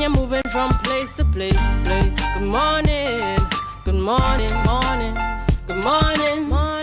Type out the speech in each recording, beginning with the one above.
you're moving from place to place. Good morning, good morning, morning, good morning, morning.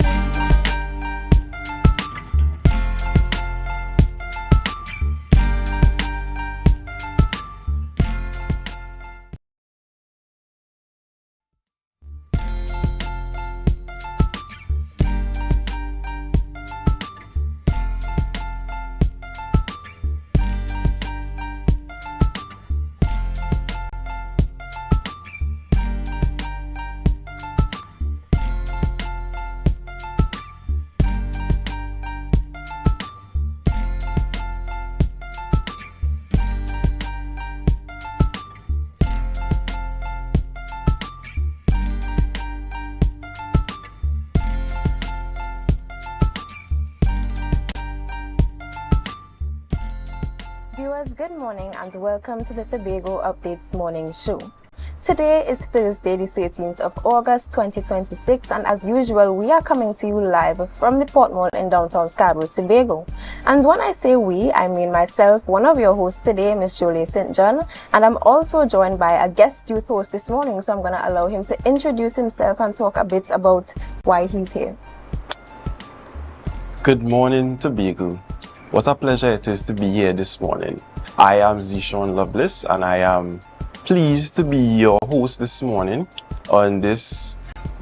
Viewers, good morning and welcome to the Tobago Updates Morning Show. Today is Thursday, the 13th of August 2026, and as usual, we are coming to you live from the Port Mall in downtown Scarborough, Tobago. And when I say we, I mean myself, one of your hosts today, Miss Jolie St. John, and I'm also joined by a guest youth host this morning, so I'm going to allow him to introduce himself and talk a bit about why he's here. Good morning, Tobago. What a pleasure it is to be here this morning. I am Zishan Loveless and I am pleased to be your host this morning on this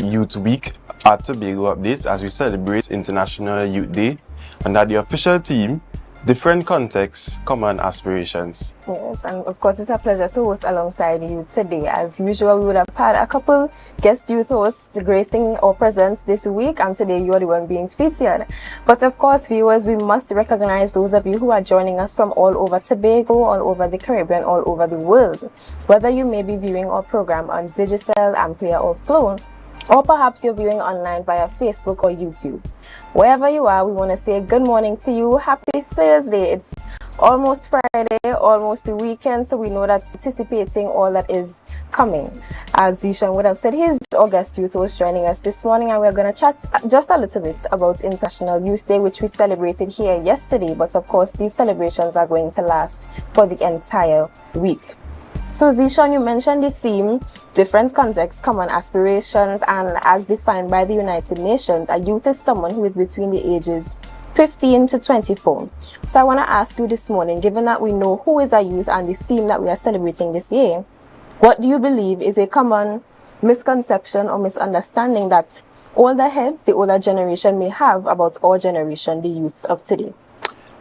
Youth Week at Tobago Updates as we celebrate International Youth Day under the official theme, Different Contexts, Common Aspirations. Yes, and of course it's a pleasure to host alongside you today. As usual, we would have had a couple guest youth hosts gracing our presence this week, and today you are the one being featured. But of course, viewers, we must recognize those of you who are joining us from all over Tobago, all over the Caribbean, all over the world. Whether you may be viewing our program on Digicel, AMPLIA or Flow, or perhaps you're viewing online via Facebook or YouTube. Wherever you are, we want to say good morning to you. Happy Thursday. It's almost Friday, almost the weekend, so we know that's anticipating all that is coming. As Zishan would have said, he's our guest youth host joining us this morning, and we're going to chat just a little bit about International Youth Day, which we celebrated here yesterday. But of course, these celebrations are going to last for the entire week. So Zishan, you mentioned the theme, different contexts, common aspirations, and as defined by the United Nations, a youth is someone who is between the ages 15 to 24. So I want to ask you this morning, given that we know who is a youth and the theme that we are celebrating this year, what do you believe is a common misconception or misunderstanding that older heads, the older generation, may have about our generation, the youth of today?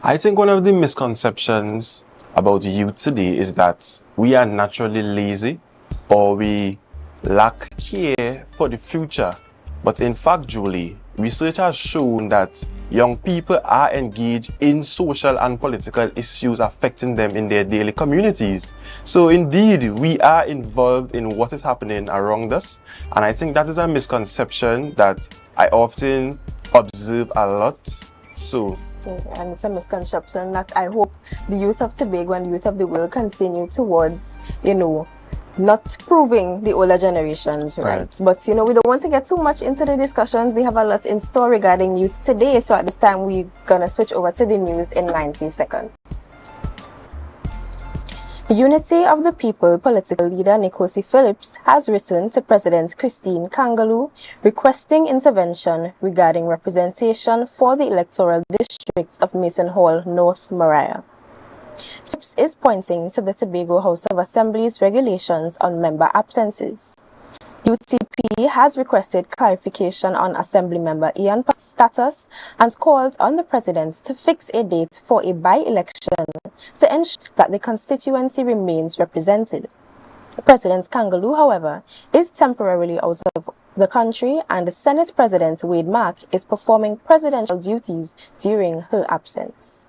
I think one of the misconceptions about youth today is that we are naturally lazy or we lack care for the future. But in fact, Julie, research has shown that young people are engaged in social and political issues affecting them in their daily communities. So indeed, we are involved in what is happening around us. And I think that is a misconception that I often observe a lot. And it's a misconception that I hope the youth of Tobago and the youth of the world continue towards, not proving the older generations right. But, we don't want to get too much into the discussions. We have a lot in store regarding youth today. So at this time, we're going to switch over to the news in 90 seconds. Unity of the People political leader Nkosi Phillips has written to President Christine Kangaloo requesting intervention regarding representation for the electoral district of Mason Hall, North Maria. Phillips is pointing to the Tobago House of Assembly's regulations on member absences. UTP has requested clarification on Assembly member Ian status and called on the President to fix a date for a by-election to ensure that the constituency remains represented. President Kangaloo, however, is temporarily out of the country, and the Senate President Wade Mark is performing presidential duties during her absence.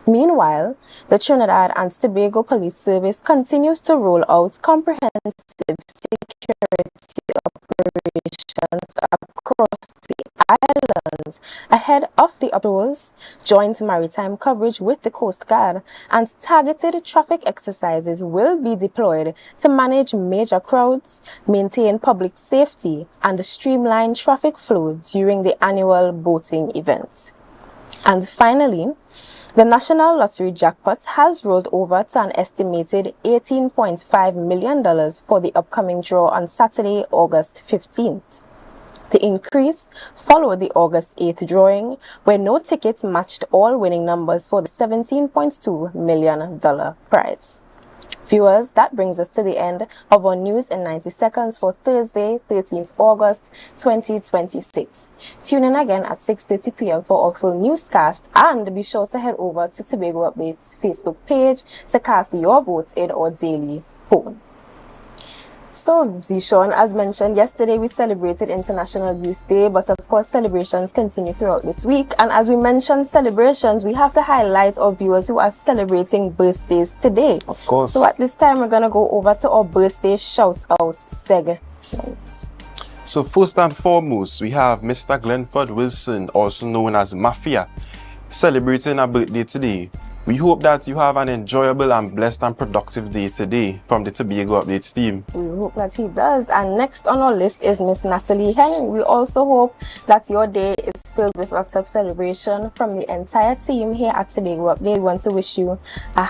Meanwhile, the Trinidad and Tobago Police Service continues to roll out comprehensive security operations across the islands ahead of the patrols, joint maritime coverage with the Coast Guard, and targeted traffic exercises will be deployed to manage major crowds, maintain public safety, and streamline traffic flow during the annual boating event. And finally, The National Lottery jackpot has rolled over to an estimated $18.5 million for the upcoming draw on Saturday, August 15th. The increase followed the August 8th drawing, where no ticket matched all winning numbers for the $17.2 million prize. Viewers, that brings us to the end of our news in 90 seconds for Thursday, 13th August 2026. Tune in again at 6:30 p.m. for our full newscast, and be sure to head over to Tobago Updates Facebook page to cast your votes in our daily poll. So, Zishan, as mentioned yesterday, we celebrated International Youth Day, but of course celebrations continue throughout this week. And as we mentioned celebrations, we have to highlight our viewers who are celebrating birthdays today. Of course. So at this time, we're going to go over to our birthday shout-out segment. So first and foremost, we have Mr. Glenford Wilson, also known as Mafia, celebrating a birthday today. We hope that you have an enjoyable and blessed and productive day today from the Tobago Updates team. We hope that he does. And next on our list is Miss Natalie Henry. We also hope that your day is filled with lots of celebration from the entire team here at Tobago Update. We want to wish you the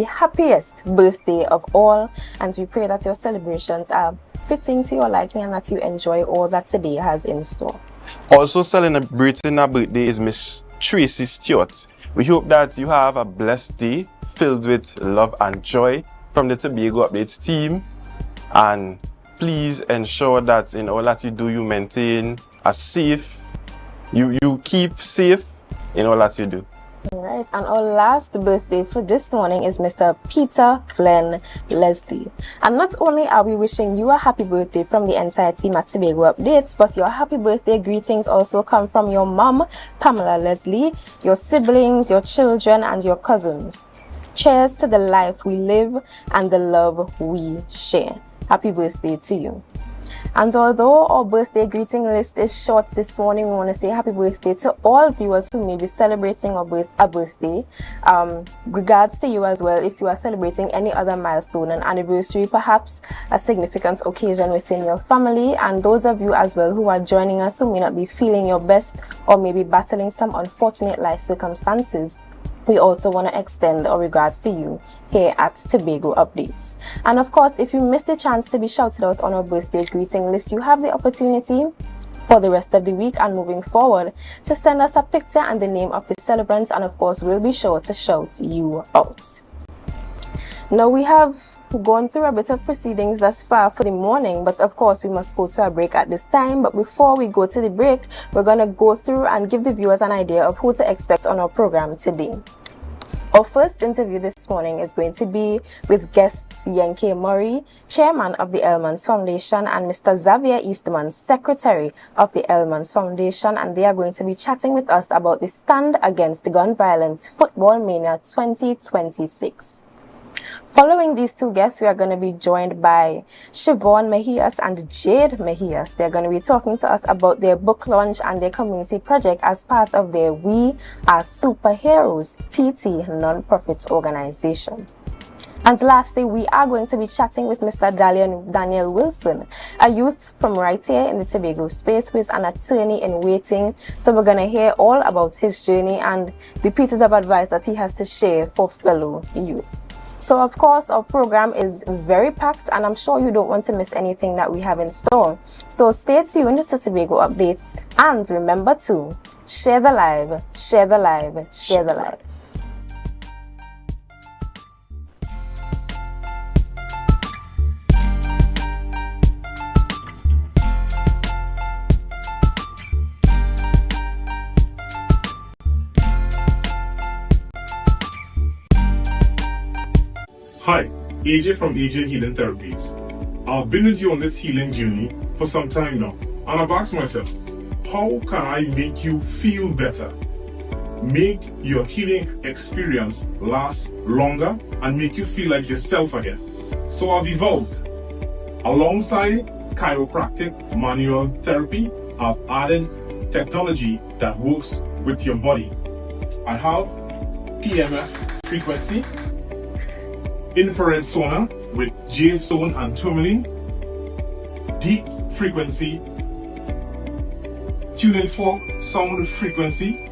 happiest birthday of all. And we pray that your celebrations are fitting to your liking and that you enjoy all that today has in store. Also celebrating her birthday is Miss Tracy Stewart. We hope that you have a blessed day filled with love and joy from the Tobago Updates team. And please ensure that in all that you do, you maintain a safe, you keep safe in all that you do. Alright, and our last birthday for this morning is Mr. Peter Glenn Leslie. And not only are we wishing you a happy birthday from the entire team at Tobago Updates, but your happy birthday greetings also come from your mom, Pamela Leslie, your siblings, your children, and your cousins. Cheers to the life we live and the love we share. Happy birthday to you. And although our birthday greeting list is short this morning, we want to say happy birthday to all viewers who may be celebrating a birthday. Regards to you as well if you are celebrating any other milestone, an anniversary, perhaps a significant occasion within your family. And those of you as well who are joining us who may not be feeling your best or maybe battling some unfortunate life circumstances, we also want to extend our regards to you here at Tobago Updates. And of course, if you missed a chance to be shouted out on our birthday greeting list, you have the opportunity for the rest of the week and moving forward to send us a picture and the name of the celebrant, and of course we'll be sure to shout you out. Now, we have gone through a bit of proceedings thus far for the morning, but of course we must go to a break at this time. But before we go to the break, we're going to go through and give the viewers an idea of who to expect on our program today. Our first interview this morning is going to be with guests Yankee Murray, Chairman of the Elmans Foundation, and Mr. Xavier Eastman, Secretary of the Elmans Foundation, and they are going to be chatting with us about the Stand Against Gun Violence Football Mania 2026. Following these two guests, we are going to be joined by Siobhan Mejias and Jade Mejias. They're going to be talking to us about their book launch and their community project as part of their We Are Superheroes TT non-profit organization. And lastly, we are going to be chatting with Mr. Daniel Wilson, a youth from right here in the Tobago space who is an attorney in waiting. So we're going to hear all about his journey and the pieces of advice that he has to share for fellow youth. So of course, our program is very packed and I'm sure you don't want to miss anything that we have in store. So stay tuned to Tobago Updates and remember to share the live, share the live, share the live. Hi, AJ from AJ Healing Therapies. I've been with you on this healing journey for some time now, and I've asked myself, how can I make you feel better? Make your healing experience last longer and make you feel like yourself again. So I've evolved. Alongside chiropractic manual therapy, I've added technology that works with your body. I have PMF frequency, infrared sauna with jade zone and tourmaline, deep frequency, tuning fork sound frequency,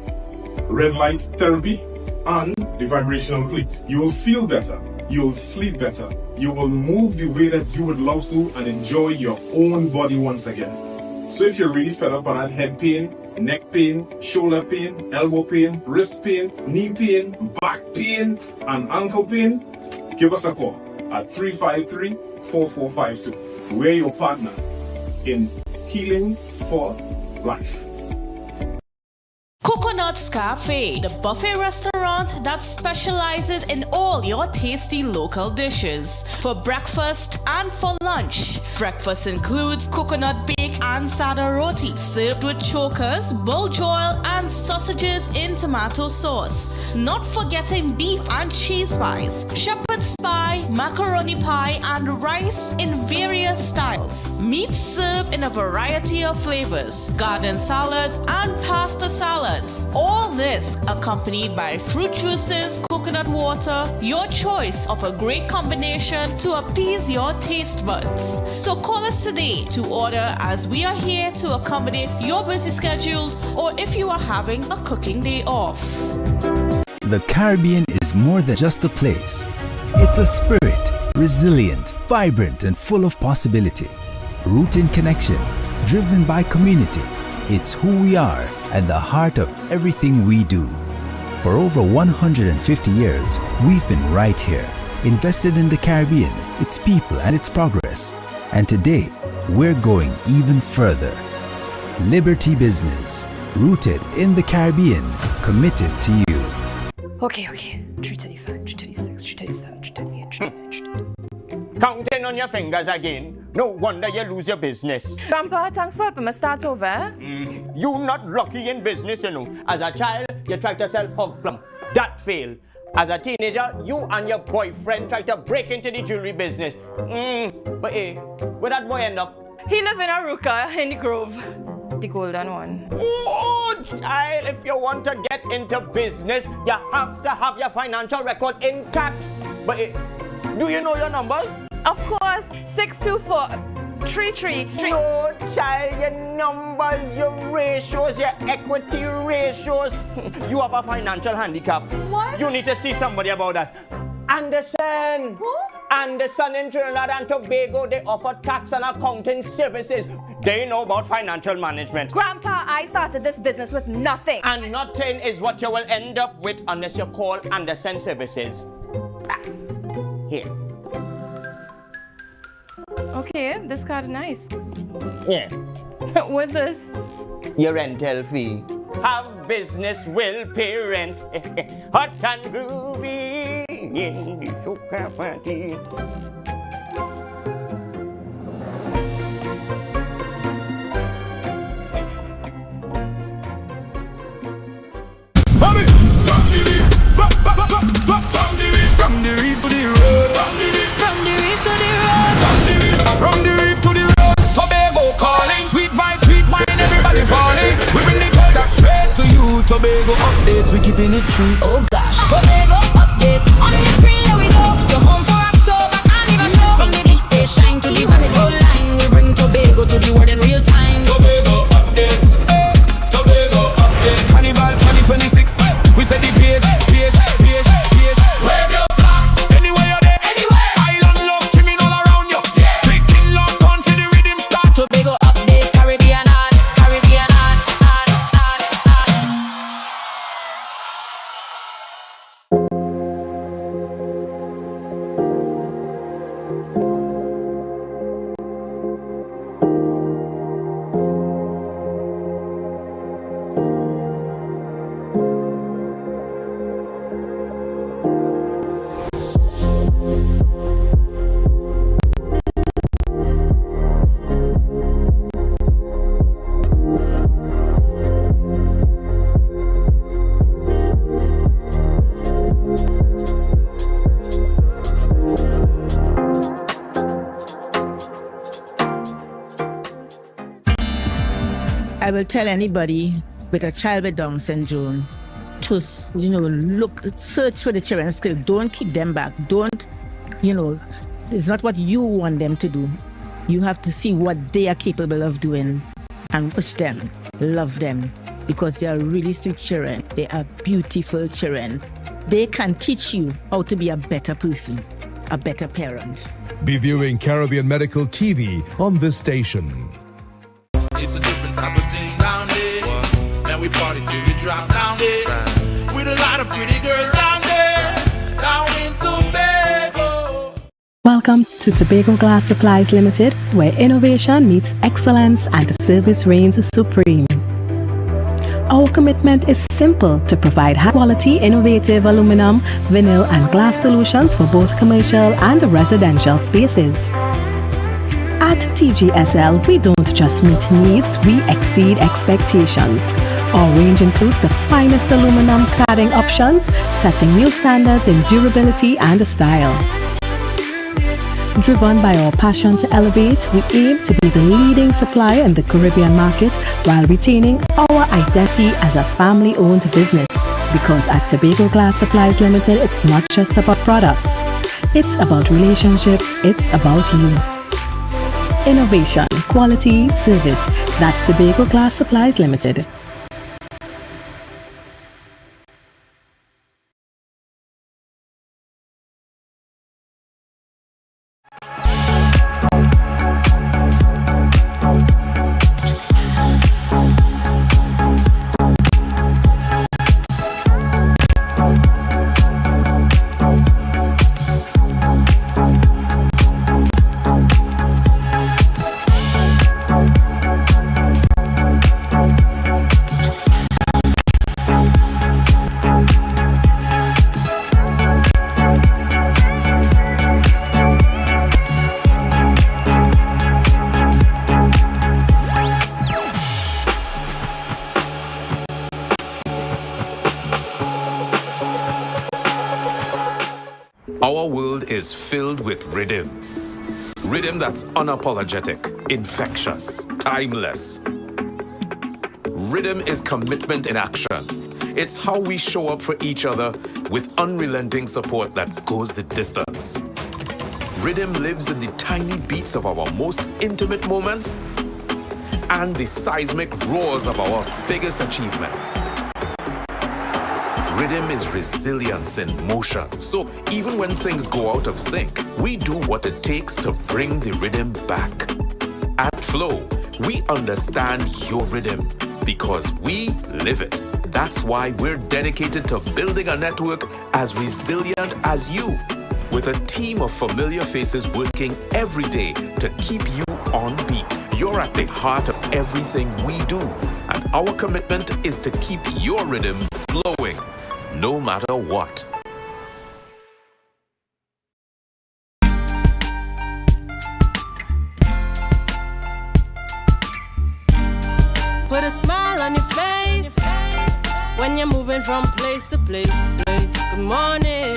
red light therapy, and the vibrational plate. You will feel better. You will sleep better. You will move the way that you would love to and enjoy your own body once again. So if you're really fed up on that head pain, neck pain, shoulder pain, elbow pain, wrist pain, knee pain, back pain, and ankle pain, give us a call at 353-4452. We're your partner in healing for life. Coconut's Cafe, the buffet restaurant that specializes in all your tasty local dishes. For breakfast and for lunch. Breakfast includes coconut bake and sada roti, served with chokers, buljoil, and sausages in tomato sauce. Not forgetting beef and cheese pies, shepherd's pie, macaroni pie, and rice in various styles. Meat served in a variety of flavors, garden salads, and pasta salads. All this accompanied by fruit juices, coconut water, your choice of a great combination to appease your taste buds. So call us today to order, as we are here to accommodate your busy schedules or if you are having a cooking day off. The Caribbean is more than just a place. It's a spirit, resilient, vibrant, and full of possibility. Rooted in connection, driven by community. It's who we are and the heart of everything we do. For over 150 years, we've been right here, invested in the Caribbean, its people, and its progress. And today, we're going even further. Liberty Business, rooted in the Caribbean, committed to you. Okay. 335, 336, 337, 338, 339. Counting on your fingers again. No wonder you lose your business. Grandpa, thanks for helping me start over. You not lucky in business, you know. As a child, you tried to sell hog plum. That failed. As a teenager, you and your boyfriend tried to break into the jewelry business. But hey, where that boy end up? He live in Aruka in the Grove. The golden one. Oh, child, if you want to get into business, you have to have your financial records intact. But hey, do you know your numbers? Of course, 624-333. No, child, your numbers, your ratios, your equity ratios. You have a financial handicap. What? You need to see somebody about that. Anderson. Who? Anderson in Trinidad and Tobago, they offer tax and accounting services. They know about financial management. Grandpa, I started this business with nothing. And nothing is what you will end up with unless you call Anderson Services. Here. Okay, this card is nice. Yeah. What's this? Your rental fee. Have business will pay rent. Hot and groovy in the soca party. From the reef to the road. From the reef to the road. From the reef to the road. Tobago calling. Sweet vibes, sweet wine, everybody falling. We bring the culture straight to you. Tobago updates, we keeping it true. Oh gosh, Tobago updates. On the screen, here we go. You're home for October, can't even show. From the big stage shine to the valley road line. We bring Tobago to the world in real time. Tobago updates. Tobago updates. Carnival 2026. We said the pace. Wave your flag. Anywhere you're there. Anywhere. Island love, trimming all around you. Yeah. Clicking lock on for the rhythm start. Tobago updates. Caribbean art. Caribbean art. I will tell anybody with a child with Down syndrome to, look, search for the children's skill. Don't keep them back. Don't, it's not what you want them to do. You have to see what they are capable of doing and push them, love them, because they are really sweet children. They are beautiful children. they can teach you how to be a better person, a better parent. Be viewing Caribbean Medical TV on this station. It's a different type of thing down there. And we party till we drop down there. With a lot of pretty girls down there. Down in Tobago. Welcome to Tobago Glass Supplies Limited, where innovation meets excellence and service reigns supreme. Our commitment is simple: to provide high-quality, innovative aluminum, vinyl and glass solutions for both commercial and residential spaces. At TGSL, we don't just meet needs, we exceed expectations. Our range includes the finest aluminum cladding options, setting new standards in durability and style. Driven by our passion to elevate, we aim to be the leading supplier in the Caribbean market while retaining our identity as a family-owned business. Because at Tobago Glass Supplies Limited, it's not just about products. It's about relationships, it's about you. Innovation, quality, service. That's Tobago Glass Supplies Limited. Our world is filled with rhythm. Rhythm that's unapologetic, infectious, timeless. Rhythm is commitment in action. It's how we show up for each other with unrelenting support that goes the distance. Rhythm lives in the tiny beats of our most intimate moments and the seismic roars of our biggest achievements. Rhythm is resilience in motion. So even when things go out of sync, we do what it takes to bring the rhythm back. At Flow, we understand your rhythm because we live it. That's why we're dedicated to building a network as resilient as you, with a team of familiar faces working every day to keep you on beat. You're at the heart of everything we do, and our commitment is to keep your rhythm flowing, no matter what. Put a smile on your face when you're moving from place to place. Good morning.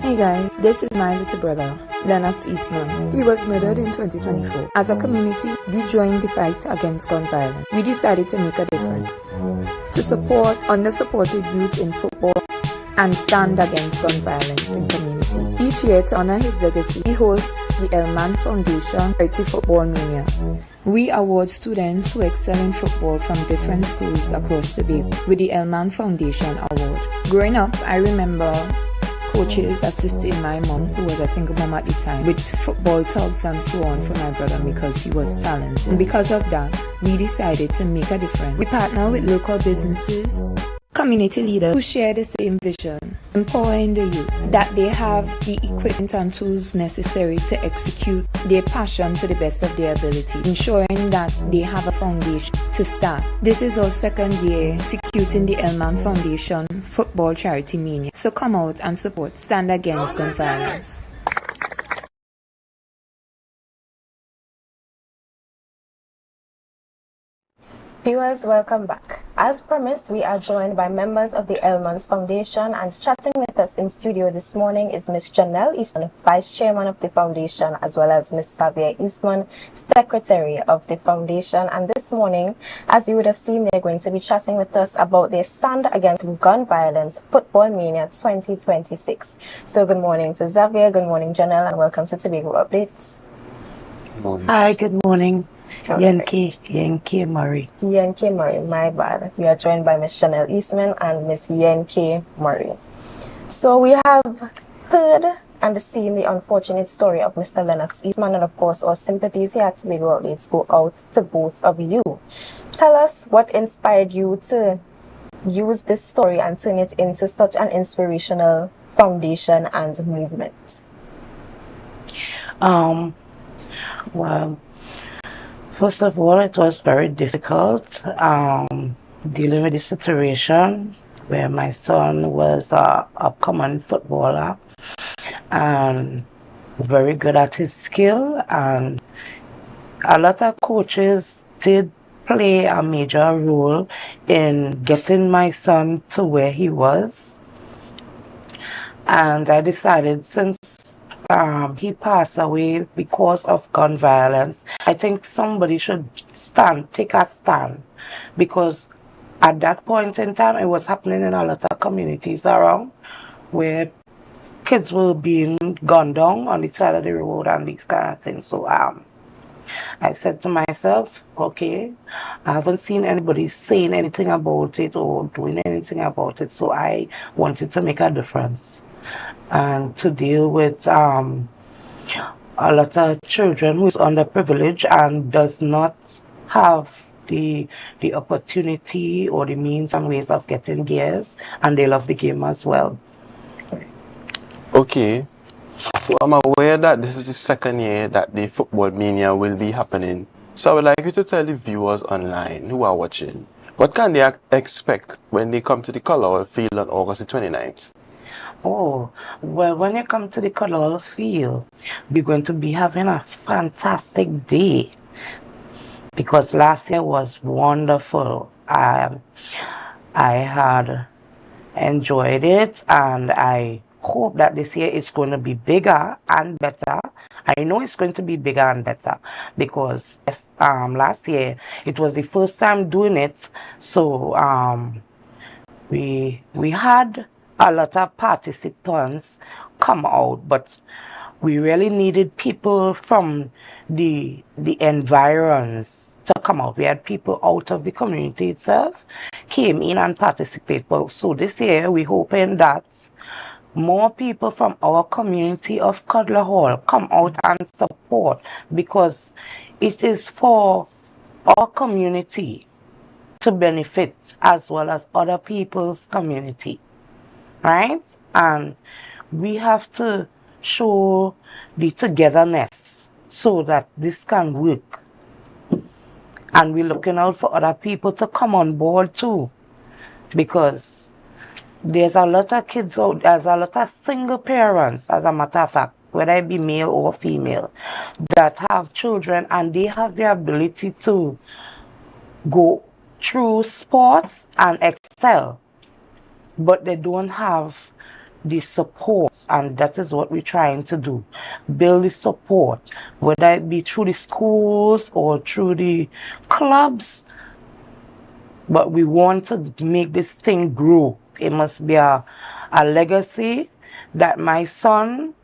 Hey guys, this is my little brother, Lennox Eastman. He was murdered in 2024. As a community, we joined the fight against gun violence. We decided to make a difference, to support undersupported youth in football and stand against gun violence in community. Each year, to honor his legacy, we host the Elman Foundation Charity Football Mania. We award students who excel in football from different schools across Tobago with the Elman Foundation Award. Growing up, I remember coaches assisting my mom, who was a single mom at the time, with football tugs and so on for my brother because he was talented. And because of that, we decided to make a difference. We partner with local businesses, community leaders who share the same vision, empowering the youth that they have the equipment and tools necessary to execute their passion to the best of their ability, ensuring that they have a foundation to start. This is our second year executing the Elman Foundation Football Charity Mania. So come out and support Stand Against Gun Violence. Viewers, welcome back. As promised, we are joined by members of the Elmans Foundation, and chatting with us in studio this morning is Ms. Janelle Eastman, Vice Chairman of the Foundation, as well as Ms. Xavier Eastman, Secretary of the Foundation. And this morning, as you would have seen, they're going to be chatting with us about their Stand Against Gun Violence Football Mania 2026. So good morning to Xavier, good morning Janelle, and welcome to Tobago Updates. Good morning. Hi, good morning. Yenke Murray. My bad. We are joined by Ms. Janelle Eastman and Ms. Yenke Murray. So we have heard and seen the unfortunate story of Mr. Lennox Eastman, and of course our sympathies here at Tobago Outlets go out to both of you. Tell us what inspired you to use this story and turn it into such an inspirational foundation and movement. Well, first of all, it was very difficult dealing with the situation where my son was a upcoming footballer and very good at his skill, and a lot of coaches did play a major role in getting my son to where he was. And I decided, since he passed away because of gun violence, I think somebody should take a stand, because at that point in time it was happening in a lot of communities around where kids were being gunned down on the side of the road and these kind of things. So I said to myself, okay, I haven't seen anybody saying anything about it or doing anything about it, so I wanted to make a difference and to deal with a lot of children who is underprivileged and does not have the opportunity or the means and ways of getting gears, and they love the game as well. Okay, so I'm aware that this is the second year that the Football Mania will be happening. So I would like you to tell the viewers online who are watching, what can they expect when they come to the Colour Field on August the 29th? Oh, well, when you come to the Colour Field, we're going to be having a fantastic day, because last year was wonderful. I had enjoyed it, and I hope that this year it's going to be bigger and better. I know it's going to be bigger and better because last year it was the first time doing it, so we had a lot of participants come out, but we really needed people from the environs to come out. We had people out of the community itself came in and participate. But so this year we're hoping that more people from our community of Cudler Hall come out and support, because it is for our community to benefit as well as other people's community, right? And we have to show the togetherness so that this can work. And we're looking out for other people to come on board too, because there's a lot of kids out, there's a lot of single parents, as a matter of fact, whether it be male or female, that have children and they have the ability to go through sports and excel, but they don't have the support, and that is what we're trying to do. Build the support, whether it be through the schools or through the clubs, but we want to make this thing grow. It must be a legacy that my son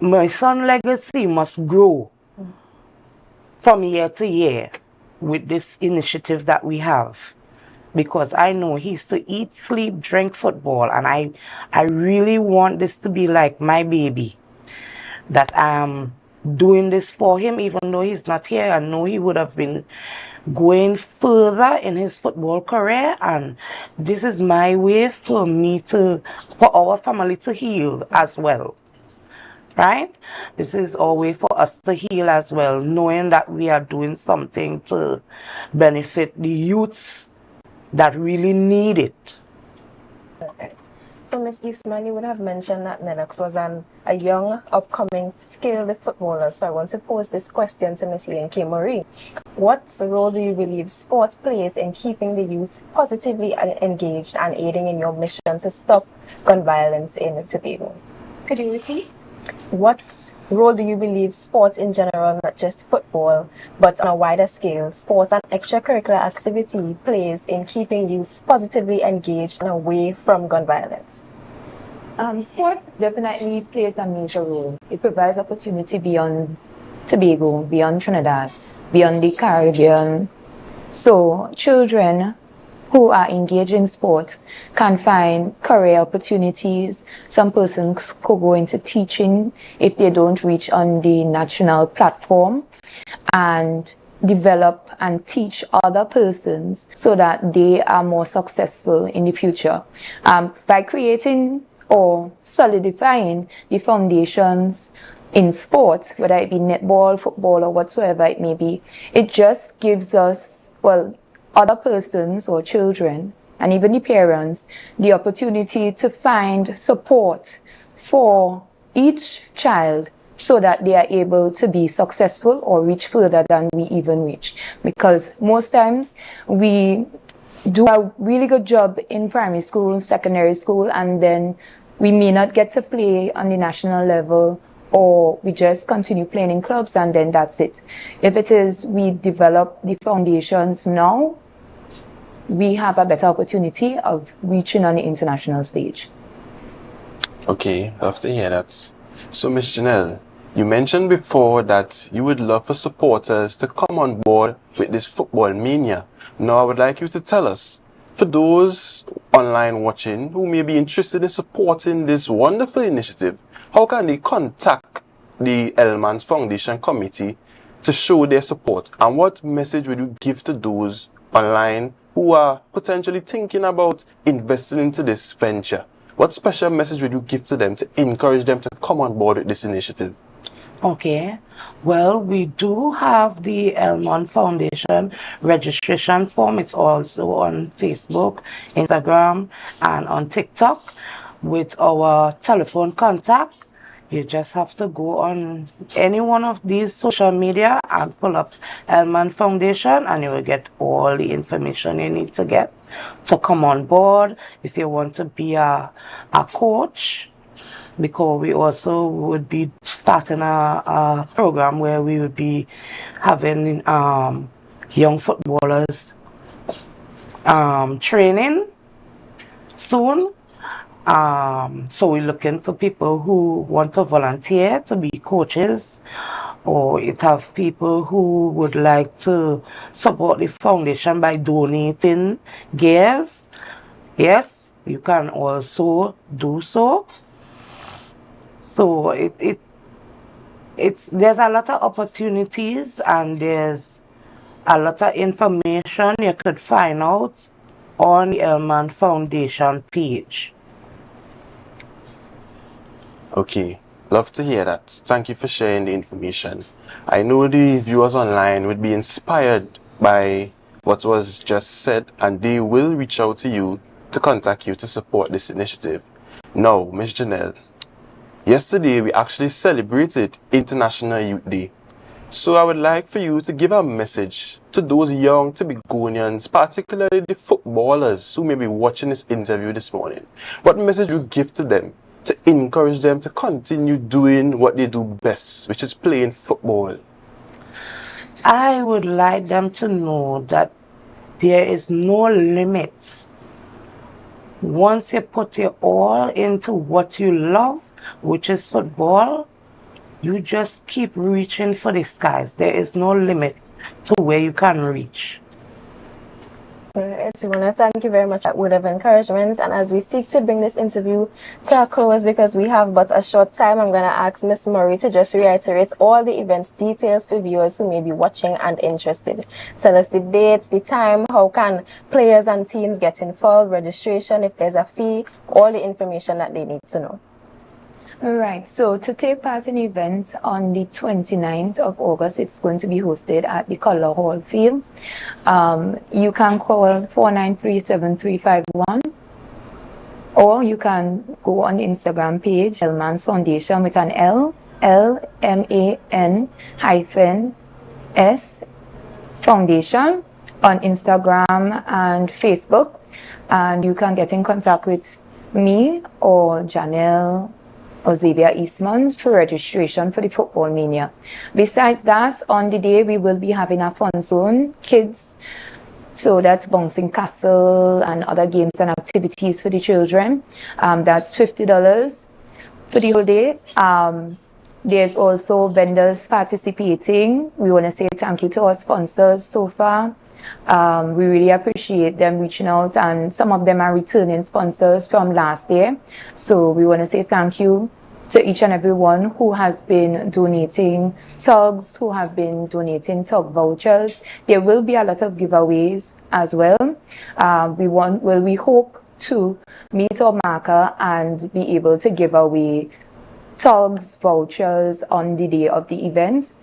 legacy must grow from year to year with this initiative that we have. Because I know he used to eat, sleep, drink football, and I really want this to be like my baby, that I'm doing this for him. Even though he's not here, I know he would have been going further in his football career, and this is my way for our family to heal as well, right? This is our way for us to heal as well, knowing that we are doing something to benefit the youths that really need it. So, Ms. Eastman, you would have mentioned that Lennox was a young, upcoming, skilled footballer. So I want to pose this question to Ms. Yenke Marie. What role do you believe sport plays in keeping the youth positively engaged and aiding in your mission to stop gun violence in Tobago? Could you repeat? What role do you believe sports in general, not just football, but on a wider scale, sports and extracurricular activity plays in keeping youths positively engaged and away from gun violence? Sport definitely plays a major role. It provides opportunity beyond Tobago, beyond Trinidad, beyond the Caribbean. So children who are engaged in sport can find career opportunities. Some persons could go into teaching if they don't reach on the national platform, and develop and teach other persons so that they are more successful in the future. By creating or solidifying the foundations in sport, whether it be netball, football, or whatsoever it may be, it just gives us, well, other persons or children, and even the parents, the opportunity to find support for each child so that they are able to be successful or reach further than we even reach. Because most times we do a really good job in primary school, secondary school, and then we may not get to play on the national level, or we just continue playing in clubs and then that's it. If it is we develop the foundations now, we have a better opportunity of reaching on the international stage. Okay, love to hear that. So, Miss Janelle, you mentioned before that you would love for supporters to come on board with this football mania. Now, I would like you to tell us, for those online watching who may be interested in supporting this wonderful initiative, how can they contact the Elman's Foundation Committee to show their support? And what message would you give to those online who are potentially thinking about investing into this venture? What special message would you give to them to encourage them to come on board with this initiative? Okay, well, we do have the Elmon Foundation registration form. It's also on Facebook, Instagram, and on TikTok with our telephone contact. You just have to go on any one of these social media and pull up Elman Foundation, and you will get all the information you need to get to come on board. If you want to be a coach, because we also would be starting a program where we would be having young footballers training soon. So we're looking for people who want to volunteer to be coaches, or it have people who would like to support the foundation by donating gears. Yes, you can also do so. So there's a lot of opportunities, and there's a lot of information you could find out on the Elman Foundation page. Okay, love to hear that. Thank you for sharing the information. I know the viewers online would be inspired by what was just said, and they will reach out to you to contact you to support this initiative. Now, Ms. Janelle, yesterday we actually celebrated International Youth Day. So I would like for you to give a message to those young Tobagonians, particularly the footballers who may be watching this interview this morning. What message would you give to them to encourage them to continue doing what they do best, which is playing football? I would like them to know that there is no limit. Once you put your all into what you love, which is football, you just keep reaching for the skies. There is no limit to where you can reach. Alright, so I want to thank you very much for that word of encouragement. And as we seek to bring this interview to a close, because we have but a short time, I'm going to ask Miss Murray to just reiterate all the event details for viewers who may be watching and interested. Tell us the dates, the time, how can players and teams get involved, registration, if there's a fee, all the information that they need to know. Alright, so to take part in the event on the 29th of August, it's going to be hosted at the Color Hall Field. You can call 493-7351, or you can go on the Instagram page, Elman's Foundation with an L, LMAN-S Foundation on Instagram and Facebook. And you can get in contact with me or Janelle or Xavier Eastman for registration for the Football Mania. Besides that, on the day we will be having a fun zone, kids. So that's bouncing castle and other games and activities for the children. That's $50 for the whole day. There's also vendors participating. We want to say thank you to our sponsors so far. We really appreciate them reaching out, and some of them are returning sponsors from last year. So we want to say thank you to each and every one who has been donating tugs, who have been donating tug vouchers. There will be a lot of giveaways as well. We hope to meet our marker and be able to give away tugs vouchers on the day of the event.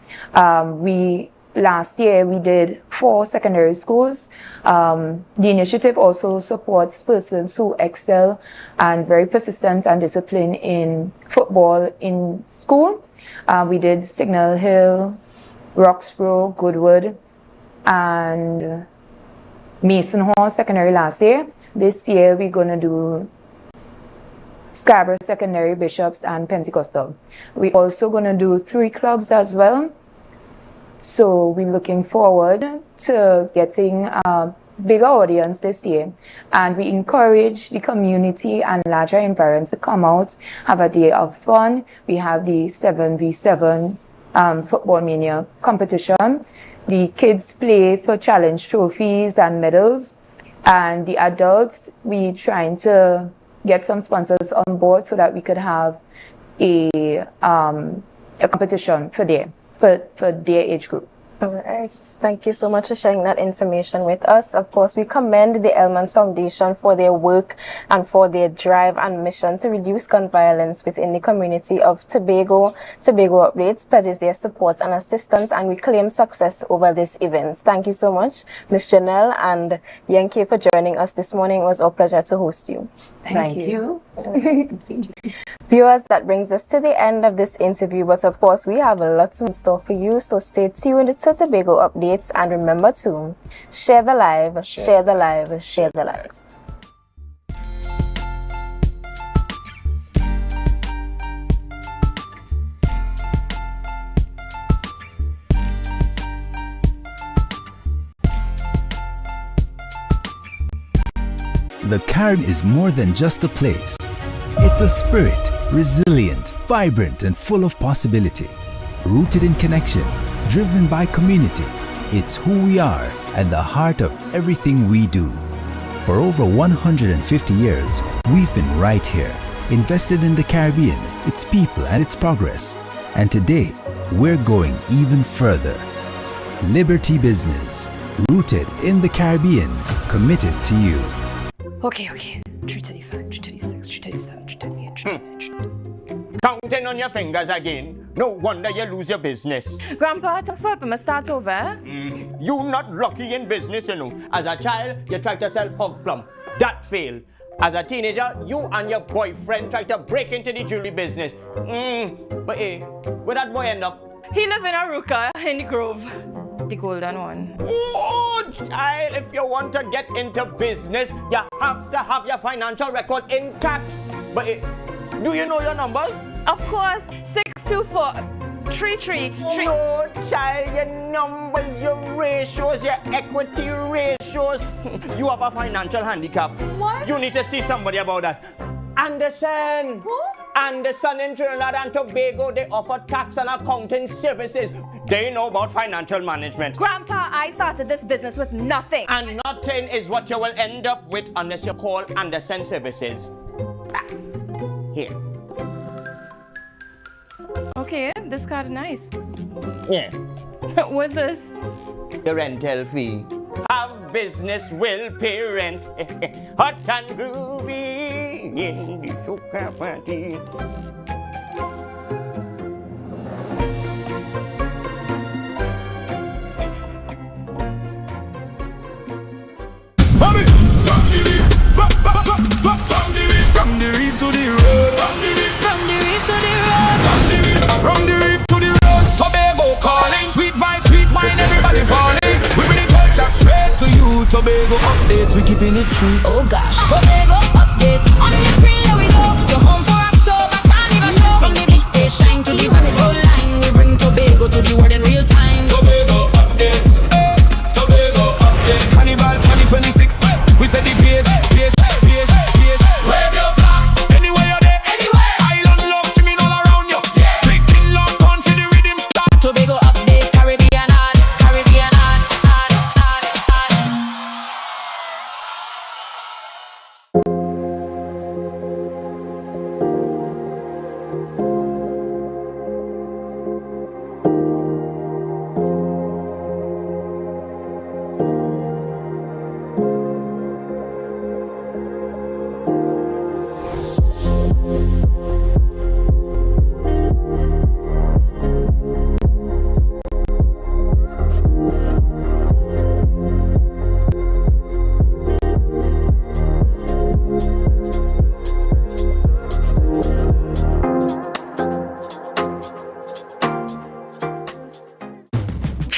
Last year we did 4 secondary schools. The initiative also supports persons who excel and very persistent and disciplined in football in school. We did Signal Hill, Roxborough, Goodwood, and Mason Hall Secondary last year. This year we're going to do Scarborough Secondary, Bishops, and Pentecostal. We're also going to do 3 clubs as well. So we're looking forward to getting a bigger audience this year. And we encourage the community and larger environs to come out, have a day of fun. We have the 7v7 Football Mania competition. The kids play for challenge trophies and medals. And the adults, we're trying to get some sponsors on board so that we could have a competition for their age group. All right. Thank you so much for sharing that information with us. Of course, we commend the Elmans Foundation for their work and for their drive and mission to reduce gun violence within the community of Tobago. Tobago Updates pledges their support and assistance, and we claim success over this event. Thank you so much, Ms. Janelle and Yankee, for joining us this morning. It was our pleasure to host you. Thank you. Viewers, that brings us to the end of this interview, but of course we have a lot in store for you, so stay tuned to Tobago Updates, and remember to share the live, share the live, share the live. The Caribbean is more than just a place. It's a spirit, resilient, vibrant, and full of possibility. Rooted in connection, driven by community. It's who we are at the heart of everything we do. For over 150 years, we've been right here, invested in the Caribbean, its people, and its progress. And today, we're going even further. Liberty Business, rooted in the Caribbean, committed to you. Okay. 335, 336, 337, 338, 339. Counting on your fingers again. No wonder you lose your business. Grandpa, thanks for helping me start over. You not lucky in business, you know. As a child, you tried to sell hog plum. That failed. As a teenager, you and your boyfriend tried to break into the jewelry business. But hey, where that boy end up? He live in Aruka in the Grove. The golden one. Oh, child, if you want to get into business, you have to have your financial records intact. But hey, do you know your numbers? Of course, 624 333. No, child, your numbers, your ratios, your equity ratios. You have a financial handicap. What? You need to see somebody about that. Anderson. Who? Anderson in Trinidad and Tobago, they offer tax and accounting services. They know about financial management. Grandpa, I started this business with nothing. And nothing is what you will end up with unless you call Anderson Services. Here. Okay, this card is nice. Yeah. What's this? The rental fee. Have business will pay rent. Hot and groovy in the soca party. From the reef to the road. From the reef to the road. From the reef to the road. Tobago calling. Sweet vibe, sweet wine, everybody falling. We bring the culture straight to you. Tobago updates, we keeping it true. Oh gosh. Tobago updates. On the screen, here we go. You're home for October, carnival show. From the big stage shine to the road line. We bring Tobago to the world in real time. Tobago updates. Tobago updates. Carnival 2026. We said the pace. Wave your flag. Anywhere you're there. Anywhere. Island love, Jimmy all around you. Yeah. Clicking lock on for the rhythm start. Tobago updates, Caribbean art, Caribbean art.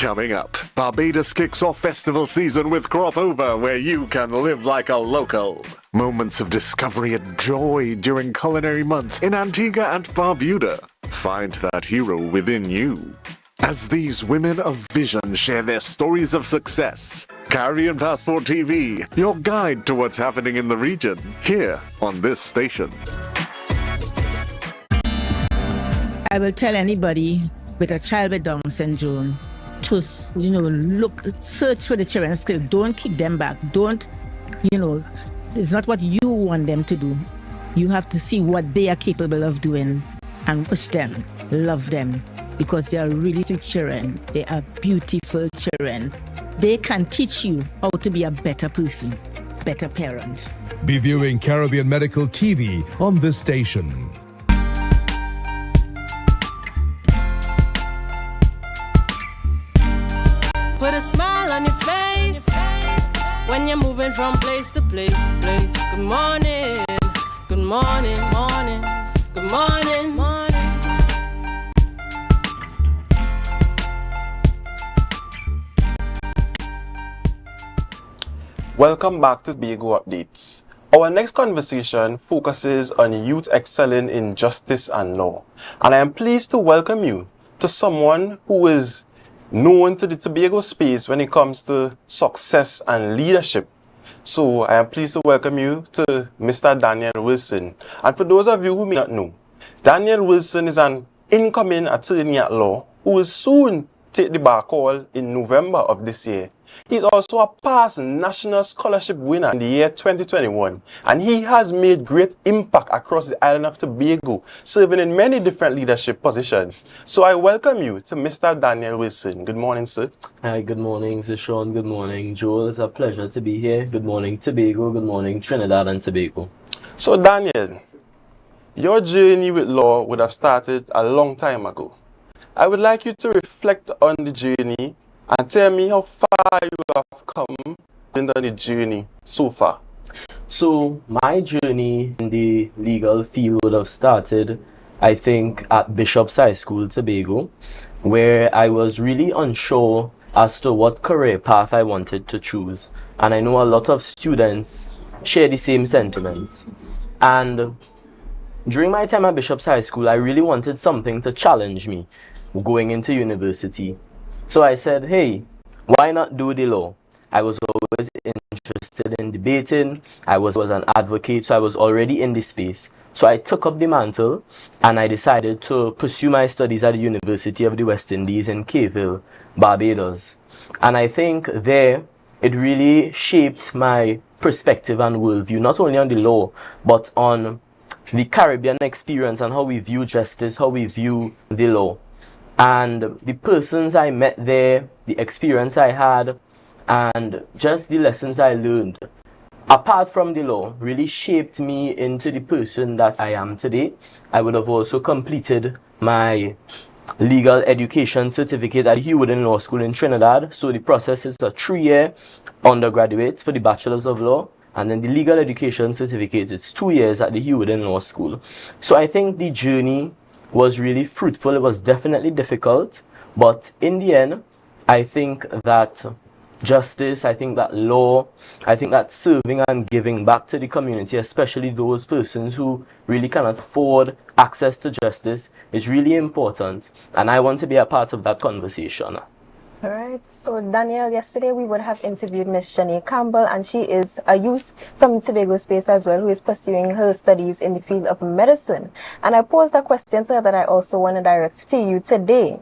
Coming up, Barbados kicks off festival season with Crop Over, where you can live like a local. Moments of discovery and joy during Culinary Month in Antigua and Barbuda. Find that hero within you. As these women of vision share their stories of success. Caribbean Passport TV, your guide to what's happening in the region, here on this station. I will tell anybody with a child with Down syndrome to, search for the children's skills. Don't kick them back. Don't, it's not what you want them to do. You have to see what they are capable of doing and push them, love them, because they are really sweet children. They are beautiful children. They can teach you how to be a better person, better parent. Be viewing Caribbean Medical TV on this station. Put a smile on your face when you're moving from place to place. Good morning, good morning, morning, good morning, morning. Welcome back to Tobago Updates. Our next conversation focuses on youth excelling in justice and law. And I am pleased to welcome you to someone who is known to the Tobago space when it comes to success and leadership. So I am pleased to welcome you to Mr. Daniel Wilson. And for those of you who may not know, Daniel Wilson is an incoming attorney at law who will soon take the bar call in November of this year. He's also a past national scholarship winner in the year 2021, and he has made great impact across the island of Tobago, serving in many different leadership positions. So I welcome you to Mr. Daniel Wilson. Good morning, sir. Hi, good morning, Sir Sean. Good morning, Joel. It's a pleasure to be here. Good morning, Tobago. Good morning, Trinidad and Tobago. So, Daniel, your journey with law would have started a long time ago. I would like you to reflect on the journey and tell me how far you have come in the journey so far. So my journey in the legal field would have started, I think, at Bishop's High School, Tobago, where I was really unsure as to what career path I wanted to choose. And I know a lot of students share the same sentiments. And during my time at Bishop's High School, I really wanted something to challenge me going into university. So I said, hey, why not do the law? I was always interested in debating. I was an advocate, so I was already in this space. So I took up the mantle and I decided to pursue my studies at the University of the West Indies in Cayville, Barbados. And I think there it really shaped my perspective and worldview, not only on the law, but on the Caribbean experience and how we view justice, how we view the law. And the persons I met there, the experience I had, and just the lessons I learned, apart from the law, really shaped me into the person that I am today. I would have also completed my legal education certificate at the Hewden Law School in Trinidad. So the process is a 3-year undergraduate for the Bachelor's of Law, and then the legal education certificate, it's 2 years at the Hewden Law School. So I think the journey was really fruitful. It was definitely difficult, but in the end, I think that justice, I think that law, I think that serving and giving back to the community, especially those persons who really cannot afford access to justice, is really important, and I want to be a part of that conversation. All right. So, Daniel, yesterday we would have interviewed Miss Jenny Campbell, and she is a youth from the Tobago space as well who is pursuing her studies in the field of medicine. And I posed a question to her that I also want to direct to you today.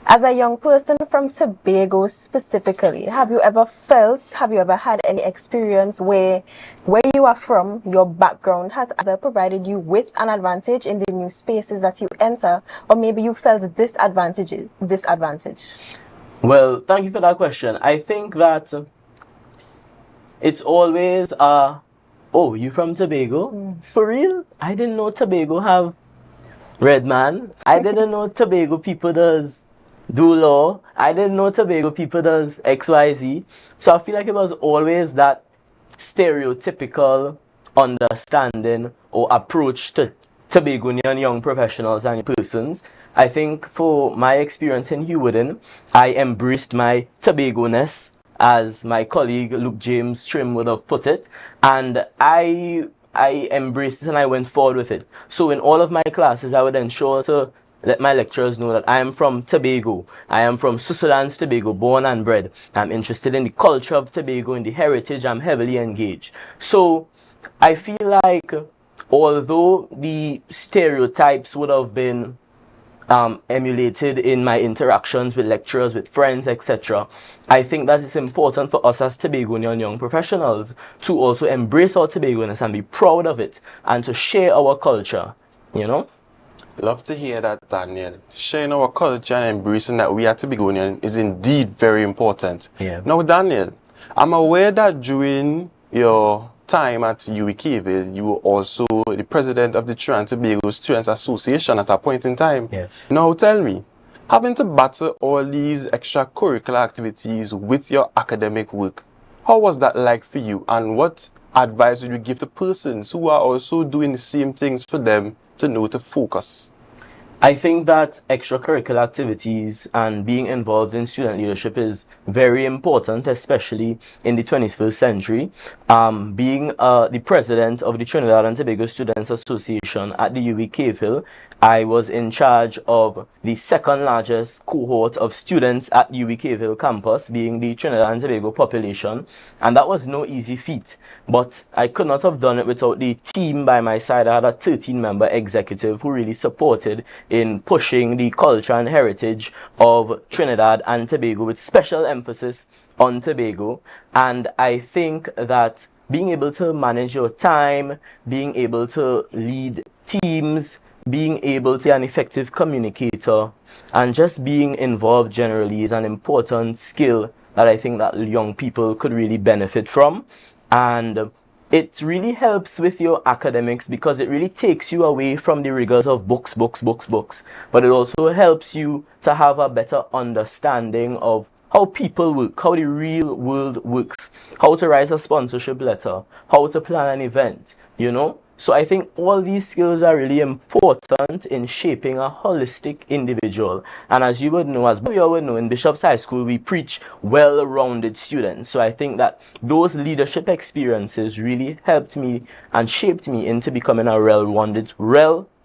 As a young person from Tobago specifically, have you ever had any experience where you are from, your background has either provided you with an advantage in the new spaces that you enter, or maybe you felt disadvantage? Well, thank you for that question. I think that it's always oh, you from Tobago? For real? I didn't know Tobago have red man. I didn't know Tobago people does do law. I didn't know Tobago people does XYZ. So I feel like it was always that stereotypical understanding or approach to Tobagonian young professionals and persons I think for my experience in Hewden, I embraced my Tobago-ness, as my colleague Luke James Trim would have put it, and I embraced it and I went forward with it. So in all of my classes, I would ensure to let my lecturers know that I am from Tobago. I am from Switzerland's Tobago, born and bred. I'm interested in the culture of Tobago, in the heritage. I'm heavily engaged. So I feel like although the stereotypes would have been emulated in my interactions with lecturers, with friends, etc., I think that it's important for us as Tobagonian young professionals to also embrace our Tobagoness and be proud of it and to share our culture, you know? Love to hear that, Daniel. Sharing our culture and embracing that we are Tobagonian is indeed very important. Yeah. Now, Daniel, I'm aware that during your time at UWKville, you were also the president of the Trinidad and Tobago Students Association at a point in time. Yes. Now, tell me, having to battle all these extracurricular activities with your academic work, how was that like for you? And what advice would you give to persons who are also doing the same things for them to know to focus? I think that extracurricular activities and being involved in student leadership is very important, especially in the 21st century. Being the president of the Trinidad and Tobago Students Association at the UWKville, I was in charge of the second largest cohort of students at UWKville campus, being the Trinidad and Tobago population, and that was no easy feat. But I could not have done it without the team by my side. I had a 13-member executive who really supported in pushing the culture and heritage of Trinidad and Tobago with special emphasis on Tobago. And I think that being able to manage your time, being able to lead teams, being able to be an effective communicator, and just being involved generally is an important skill that I think that young people could really benefit from. And it really helps with your academics because it really takes you away from the rigors of books. But it also helps you to have a better understanding of how people work, how the real world works, how to write a sponsorship letter, how to plan an event, you know. So I think all these skills are really important in shaping a holistic individual. And as you would know, as we all would know, in Bishop's High School, we preach well-rounded students. So I think that those leadership experiences really helped me and shaped me into becoming a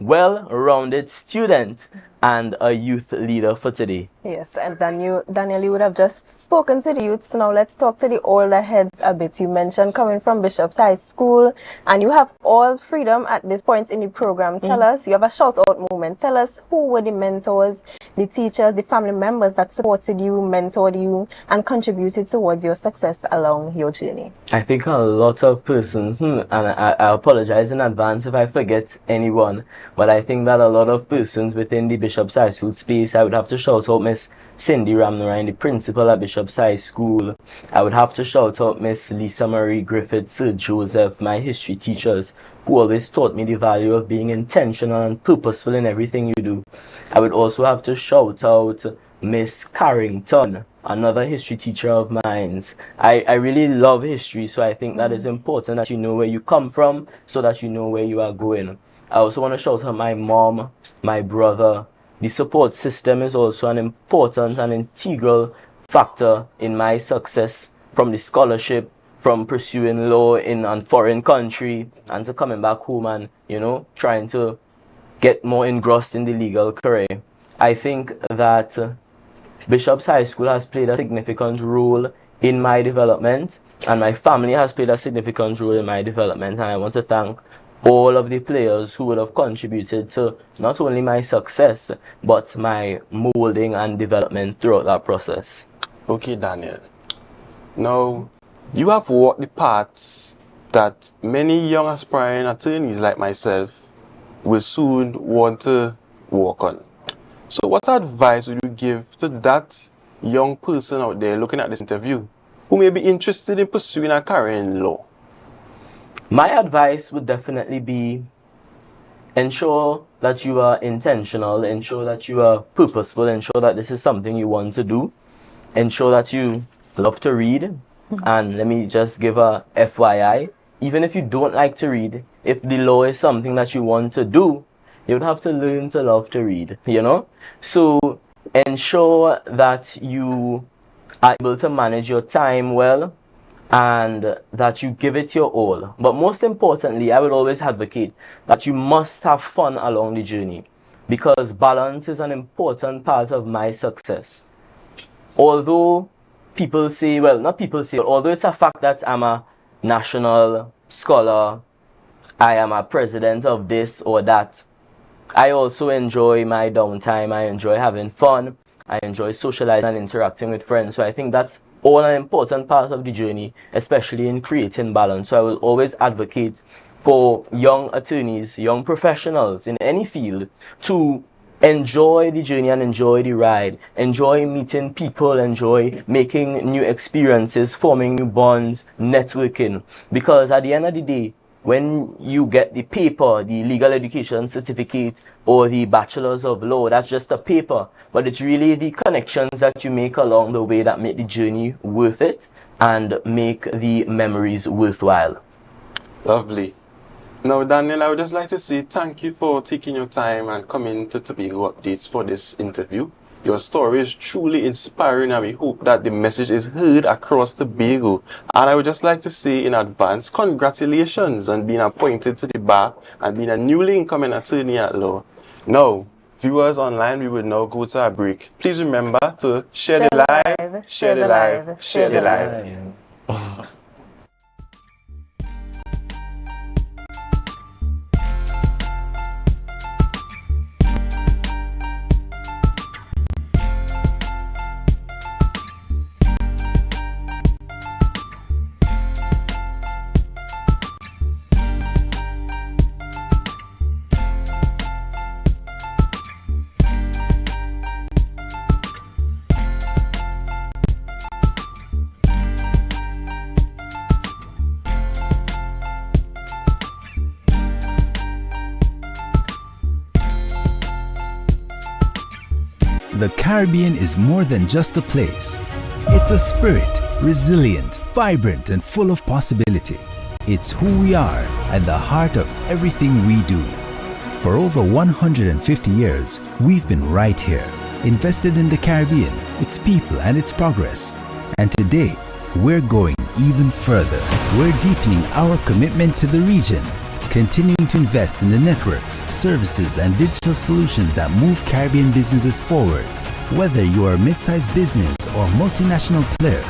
well-rounded student and a youth leader for today. Yes, and Daniel, you would have just spoken to the youth, so now let's talk to the older heads a bit. You mentioned coming from Bishop's High School, and you have all freedom at this point in the program. Tell us, you have a shout-out moment. Tell us who were the mentors, the teachers, the family members that supported you, mentored you, and contributed towards your success along your journey. I think a lot of persons, and I apologize in advance if I forget anyone, but I think that a lot of persons within the Bishop's High School space, I would have to shout out Miss Cindy Ramnarine, the principal at Bishop's High School. I would have to shout out Miss Lisa Marie Griffith, Sir Joseph, my history teachers, who always taught me the value of being intentional and purposeful in everything you do. I would also have to shout out Miss Carrington, another history teacher of mine. I really love history, so I think that is important that you know where you come from so that you know where you are going. I also want to shout out my mom, my brother. The support system is also an important and integral factor in my success, from the scholarship, from pursuing law in a foreign country, and to coming back home and, you know, trying to get more engrossed in the legal career. I think that Bishop's High School has played a significant role in my development, and my family has played a significant role in my development, and I want to thank all of the players who would have contributed to not only my success, but my molding and development throughout that process. Okay, Daniel. Now, you have walked the paths that many young aspiring attorneys like myself will soon want to walk on. So what advice would you give to that young person out there looking at this interview who may be interested in pursuing a career in law? My advice would definitely be ensure that you are intentional, ensure that you are purposeful, ensure that this is something you want to do, ensure that you love to read. And let me just give a FYI, even if you don't like to read, if the law is something that you want to do, you would have to learn to love to read, you know? So ensure that you are able to manage your time well and that you give it your all. But most importantly, I will always advocate that you must have fun along the journey, because balance is an important part of my success. Although people say, well, not people say, although it's a fact that I'm a national scholar, I am a president of this or that, I also enjoy my downtime. I enjoy having fun. I enjoy socializing and interacting with friends. So I think that's all an important part of the journey, especially in creating balance. So I will always advocate for young attorneys, young professionals in any field to enjoy the journey and enjoy the ride. Enjoy meeting people, enjoy making new experiences, forming new bonds, networking. Because at the end of the day, when you get the paper, the legal education certificate or the bachelor's of law, that's just a paper. But it's really the connections that you make along the way that make the journey worth it and make the memories worthwhile. Lovely. Now, Daniel, I would just like to say thank you for taking your time and coming to Tobago Updates for this interview. Your story is truly inspiring, and we hope that the message is heard across Tobago. And I would just like to say in advance, congratulations on being appointed to the bar and being a newly incoming attorney at law. Now, viewers online, we will now go to a break. Please remember to share the live, share the live, share the live. The Caribbean is more than just a place. It's a spirit, resilient, vibrant, and full of possibility. It's who we are and the heart of everything we do. For over 150 years, we've been right here, invested in the Caribbean, its people, and its progress. And today, we're going even further. We're deepening our commitment to the region, continuing to invest in the networks, services, and digital solutions that move Caribbean businesses forward. Whether you are a mid-sized business or multinational player,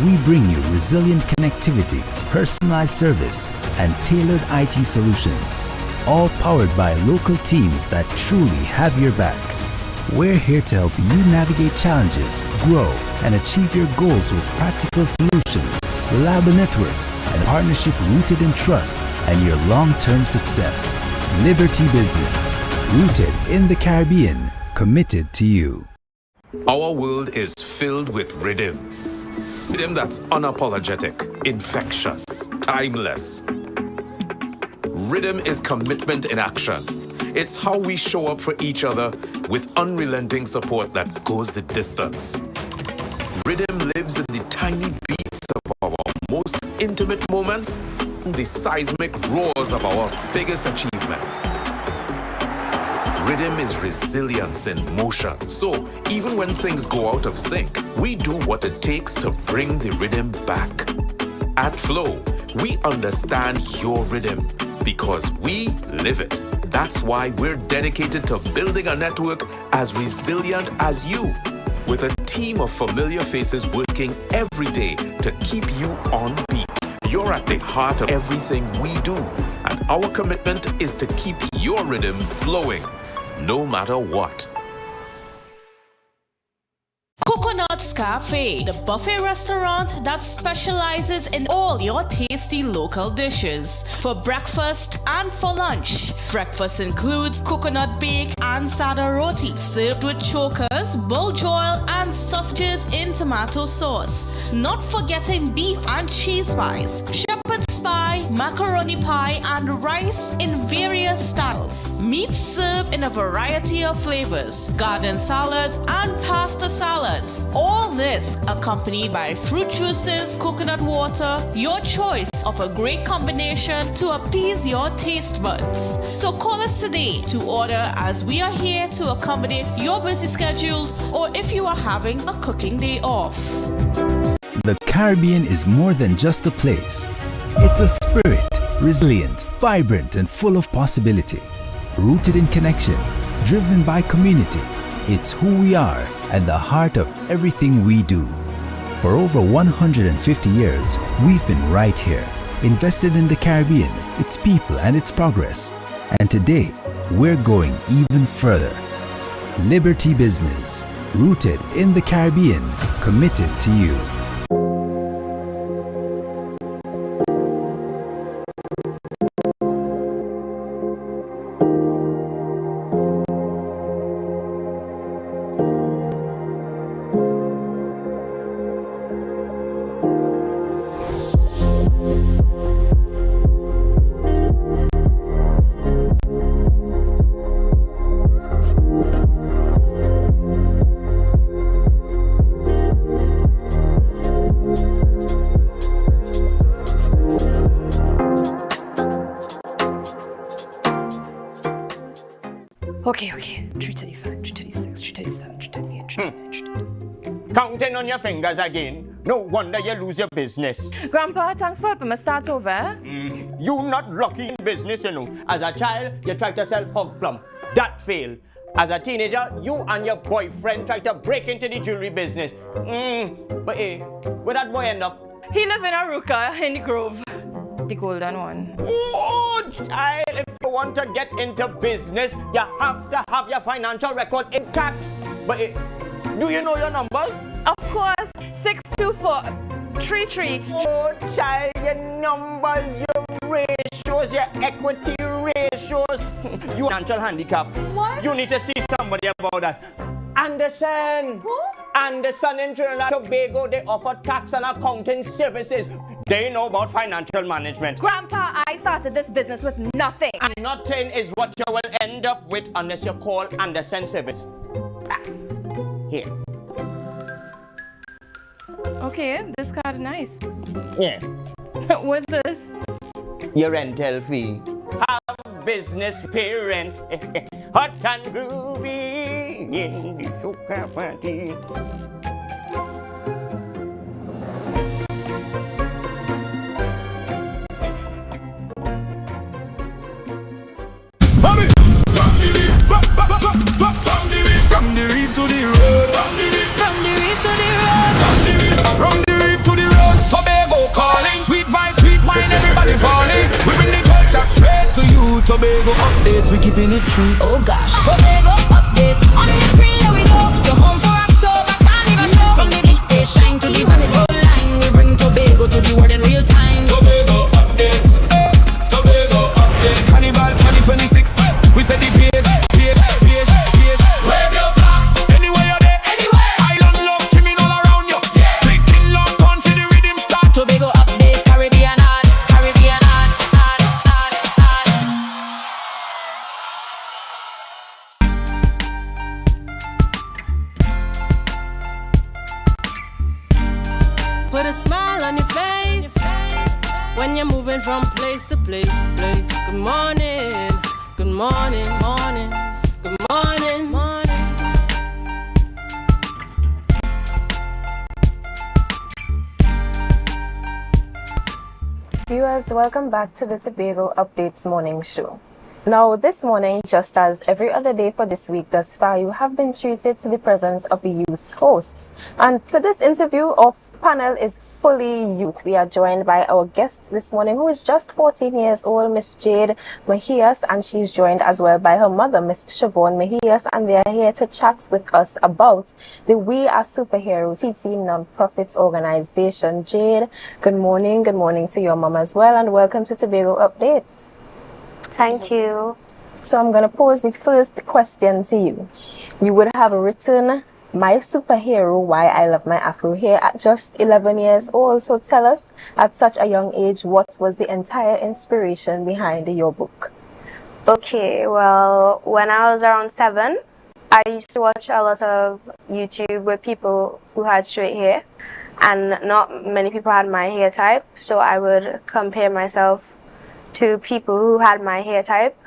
we bring you resilient connectivity, personalized service, and tailored IT solutions, all powered by local teams that truly have your back. We're here to help you navigate challenges, grow, and achieve your goals with practical solutions, reliable networks, and partnership rooted in trust and your long-term success. Liberty Business, rooted in the Caribbean, committed to you. Our world is filled with rhythm. Rhythm that's unapologetic, infectious, timeless. Rhythm is commitment in action. It's how we show up for each other with unrelenting support that goes the distance. Rhythm lives in the tiny beats of our most intimate moments, the seismic roars of our biggest achievements. Rhythm is resilience in motion. So even when things go out of sync, we do what it takes to bring the rhythm back. At Flow, we understand your rhythm because we live it. That's why we're dedicated to building a network as resilient as you, with a team of familiar faces working every day to keep you on beat. You're at the heart of everything we do, and our commitment is to keep your rhythm flowing, no matter what. Coconut's Cafe, the buffet restaurant that specializes in all your tasty local dishes. For breakfast and for lunch. Breakfast includes coconut bake and sada roti, served with chokers, bull joil, and sausages in tomato sauce. Not forgetting beef and cheese pies. Shop shepherd's pie, macaroni pie, and rice in various styles. Meats served in a variety of flavors, garden salads, and pasta salads. All this accompanied by fruit juices, coconut water, your choice of a great combination to appease your taste buds. So call us today to order, as we are here to accommodate your busy schedules or if you are having a cooking day off. The Caribbean is more than just a place. It's a spirit, resilient, vibrant, and full of possibility. Rooted in connection, driven by community. It's who we are at the heart of everything we do. For over 150 years, we've been right here, invested in the Caribbean, its people, and its progress. And today, we're going even further. Liberty Business, rooted in the Caribbean, committed to you. Okay. 335, 336, 337, 338, 339. Counting on your fingers again. No wonder you lose your business. Grandpa, thanks for helping me start over. You not lucky in business, you know. As a child, you tried to sell hog plum. That failed. As a teenager, you and your boyfriend tried to break into the jewelry business. But hey, where that boy end up? He live in Aruka in the Grove. The golden one. Oh, child, if you want to get into business, you have to have your financial records intact. But do you know your numbers? Of course, 62433. Oh, child, your numbers, your ratios, your equity ratios, your financial handicap. What? You need to see somebody about that. Anderson. Who? Anderson in Trinidad and Tobago, they offer tax and accounting services. They know about financial management. Grandpa, I started this business with nothing. And nothing is what you will end up with unless you call Anderson Service. Here. Okay, this card is nice. Yeah. What's this? Your rental fee. Have business pay rent. Hot and groovy in the soca party. From the reef to the road. From the reef to the road. From the reef to the road. Tobago calling. Sweet vibes, sweet wine, everybody falling. We bring the culture straight to you. Tobago updates, we keeping it true. Oh gosh. Tobago updates. On the screen, here we go. You're home for October, carnival show. From the big stage shine to the valley line. We bring Tobago to the world in real time. Tobago updates. Tobago updates. Carnival 2026. We said the pace. Wave your flag. Anywhere you're there. Anywhere. Island love trimming all around you. Yeah. Clicking long on for the rhythm start. Tobago updates. Caribbean art. Caribbean art. Put a smile on your face when you're moving from place to place. Good morning, good morning, morning, good morning, morning. Viewers, welcome back to the Tobago Updates Morning Show. Now, this morning, just as every other day for this week thus far, you have been treated to the presence of a youth host. And for this interview, our panel is fully youth. We are joined by our guest this morning, who is just 14 years old, Miss Jade Mejias, and she's joined as well by her mother, Miss Siobhan Mejias, and they are here to chat with us about the We Are Superheroes TT non-profit organization. Jade, good morning to your mom as well, and welcome to Tobago Updates. Thank you. So I'm going to pose the first question to you. You would have written My Superhero, Why I Love My Afro Hair at just 11 years old. So tell us, at such a young age, what was the entire inspiration behind your book? Okay, well, when I was around 7, I used to watch a lot of YouTube with people who had straight hair, and not many people had my hair type, so I would compare myself to people who had my hair type,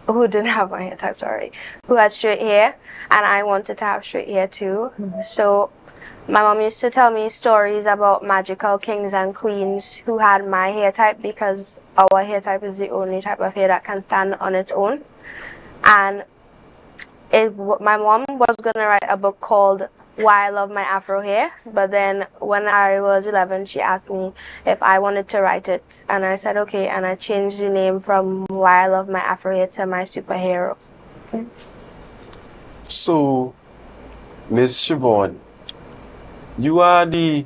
who didn't have my hair type, sorry, who had straight hair, and I wanted to have straight hair too. So my mom used to tell me stories about magical kings and queens who had my hair type, because our hair type is the only type of hair that can stand on its own. And my mom was going to write a book called Why I Love My Afro Hair, but then when I was 11, she asked me if I wanted to write it, and I said okay, and I changed the name from Why I Love My Afro Hair to My Superhero. So, Miss Siobhan, you are the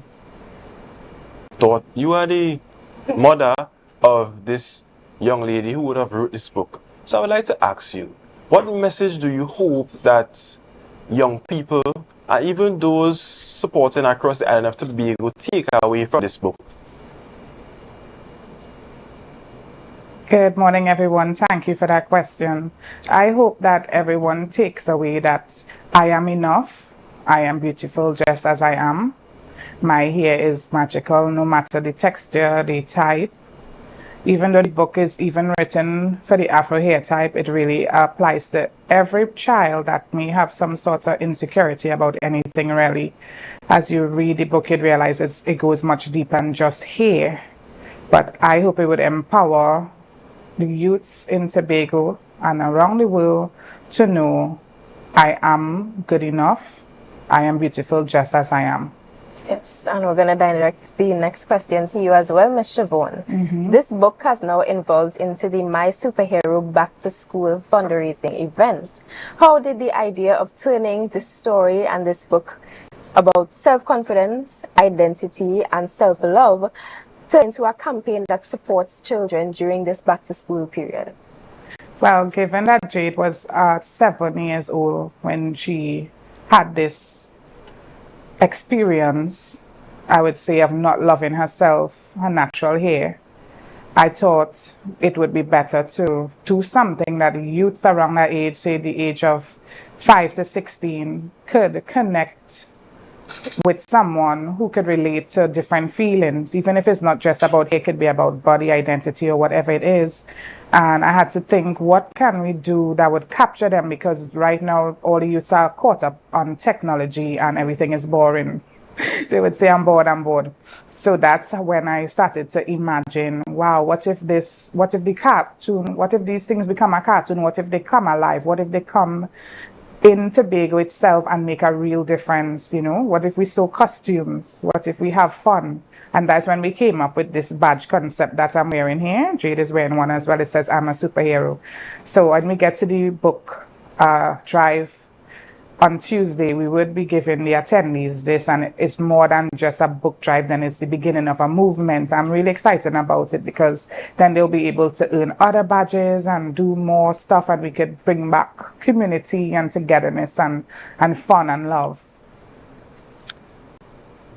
mother of this young lady who would have wrote this book. So I would like to ask you, what message do you hope that young people and even those supporting across the island of Tobago take away from this book? Good morning, everyone. Thank you for that question. I hope that everyone takes away that I am enough. I am beautiful just as I am. My hair is magical, no matter the texture, the type. Even though the book is even written for the Afro hair type, it really applies to every child that may have some sort of insecurity about anything, really. As you read the book, you realize it goes much deeper than just hair. But I hope it would empower the youths in Tobago and around the world to know I am good enough. I am beautiful just as I am. Yes, and we're going to direct the next question to you as well, Ms. Siobhan. This book has now evolved into the My Superhero Back to School fundraising event. How did the idea of turning this story and this book about self-confidence, identity, and self-love turn into a campaign that supports children during this back to school period? Well, given that Jade was 7 years old when she had this experience, I would say, of not loving herself, her natural hair, I thought it would be better to do something that youths around that age, say the age of 5 to 16, could connect with someone who could relate to different feelings, even if it's not just about hair, it could be about body identity or whatever it is. And I had to think, what can we do that would capture them? Because right now, all the youths are caught up on technology and everything is boring. They would say, I'm bored, I'm bored. So that's when I started to imagine, wow, what if the cartoon, what if these things become a cartoon? What if they come alive? What if they come in Tobago itself and make a real difference? You know, what if we sew costumes? What if we have fun? And that's when we came up with this badge concept that I'm wearing here. Jade is wearing one as well. It says, I'm a superhero. So when we get to the book drive on Tuesday, we would be giving the attendees this, and it's more than just a book drive, then it's the beginning of a movement. I'm really excited about it because then they'll be able to earn other badges and do more stuff, and we could bring back community and togetherness and fun and love.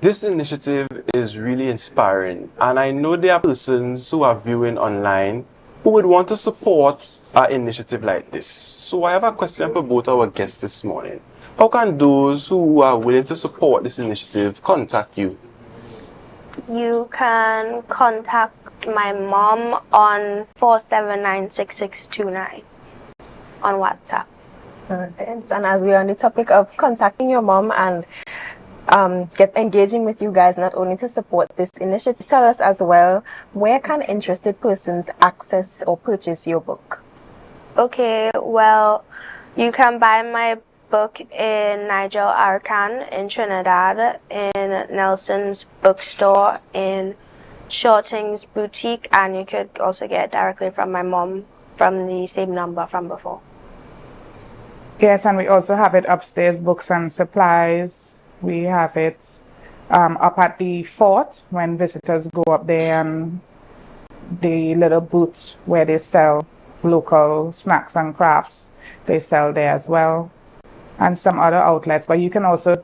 This initiative is really inspiring, and I know there are persons who are viewing online who would want to support an initiative like this. So I have a question for both our guests this morning. How can those who are willing to support this initiative contact you? You can contact my mom on 4796629 on WhatsApp. Alright. And as we're on the topic of contacting your mom and engaging with you guys, not only to support this initiative, tell us as well, where can interested persons access or purchase your book? Okay, well, you can buy my book in Nigel Arcan in Trinidad, in Nelson's bookstore, in Shorting's boutique, and you could also get it directly from my mom from the same number from before. Yes, and we also have it upstairs, Books and Supplies. We have it up at the fort when visitors go up there, and the little booth where they sell local snacks and crafts, they sell there as well. and some other outlets, but you can also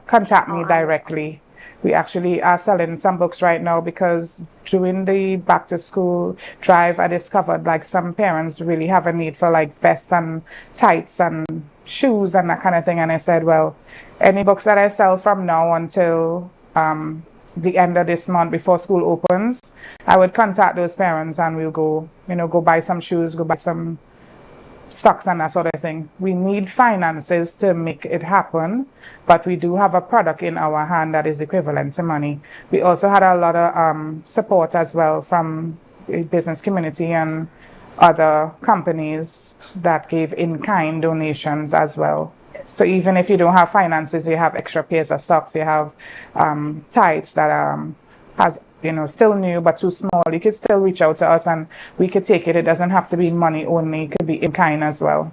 contact me directly. We actually are selling some books right now because during the back to school drive, I discovered like some parents really have a need for like vests and tights and shoes and that kind of thing. And I said, well, any books that I sell from now until the end of this month before school opens, I would contact those parents and we'll go, go buy some shoes, go buy some socks and that sort of thing. We need finances to make it happen, but we do have a product in our hand that is equivalent to money. We also had a lot of support as well from the business community and other companies that gave in-kind donations as well. So even if you don't have finances, you have extra pairs of socks, you have tights that has still new but too small, you could still reach out to us and we could take it. It doesn't have to be money only, it could be in kind as well.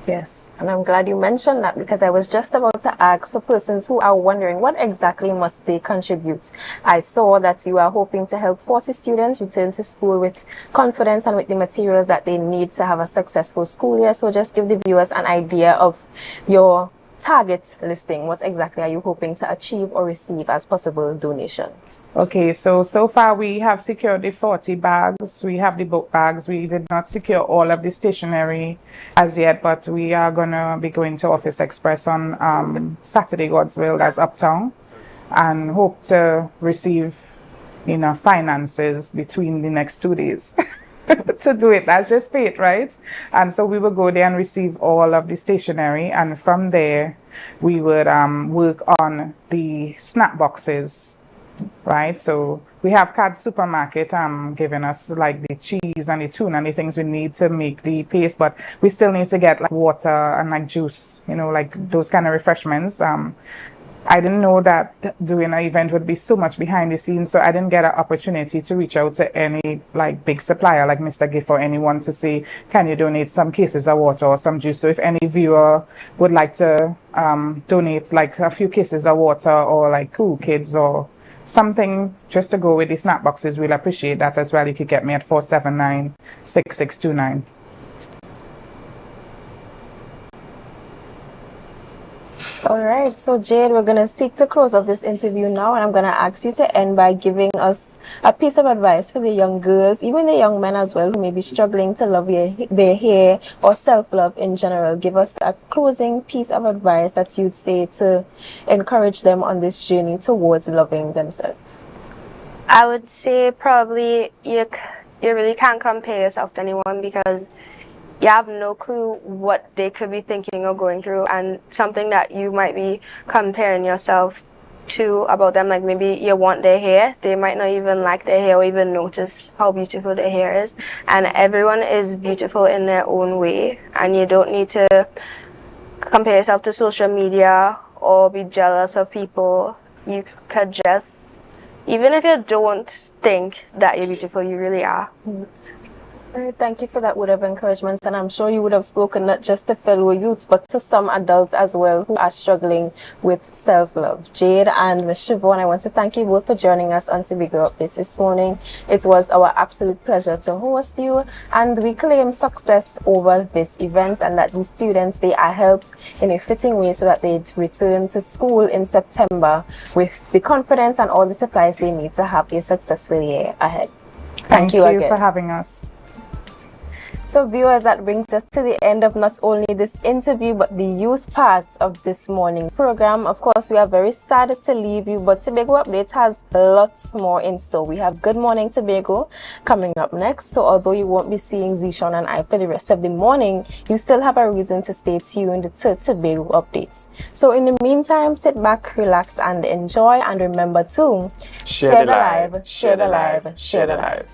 Yes, and I'm glad you mentioned that because I was just about to ask for persons who are wondering what exactly must they contribute. I saw that you are hoping to help 40 students return to school with confidence and with the materials that they need to have a successful school year. So just give the viewers an idea of your target listing. What exactly are you hoping to achieve or receive as possible donations? Okay, so far we have secured the 40 bags. We have the book bags. We did not secure all of the stationery as yet, but we are going to be going to Office Express on Saturday, God's will, that's uptown, and hope to receive finances between the next 2 days. To do it. That's just fate, right? And so we will go there and receive all of the stationery, and from there we would work on the snack boxes, right? So we have Cad Supermarket giving us like the cheese and the tuna and the things we need to make the paste, but we still need to get like water and like juice, like those kind of refreshments. I didn't know that doing an event would be so much behind the scenes, so I didn't get an opportunity to reach out to any like big supplier like Mr. Gift or anyone to say, can you donate some cases of water or some juice? So if any viewer would like to donate like a few cases of water or like Cool Kids or something just to go with the snack boxes, we'll appreciate that as well. You could get me at 479-6629. All right, so Jade, we're going to seek to close off this interview now, and I'm going to ask you to end by giving us a piece of advice for the young girls, even the young men as well, who may be struggling to love their hair or self-love in general. Give us a closing piece of advice that you'd say to encourage them on this journey towards loving themselves. I would say probably you really can't compare yourself to anyone because you have no clue what they could be thinking or going through, and something that you might be comparing yourself to about them, like maybe you want their hair, they might not even like their hair or even notice how beautiful their hair is. And everyone is beautiful in their own way, and you don't need to compare yourself to social media or be jealous of people. You could just, even if you don't think that you're beautiful, you really are. Thank you for that word of encouragement, and I'm sure you would have spoken not just to fellow youths but to some adults as well who are struggling with self-love. Jade and Ms. Siobhan, I want to thank you both for joining us on Tobago Updates this morning. It was our absolute pleasure to host you, and we claim success over this event and that the students, they are helped in a fitting way so that they return to school in September with the confidence and all the supplies they need to have a successful year ahead. Thank you again for having us. So viewers, that brings us to the end of not only this interview but the youth part of this morning program. Of course, we are very sad to leave you, but Tobago Updates has lots more in store. We have Good Morning Tobago coming up next, so although you won't be seeing Zishon and I for the rest of the morning, you still have a reason to stay tuned to Tobago Updates. So in the meantime, sit back, relax and enjoy, and remember to share the live, share the live, share the live.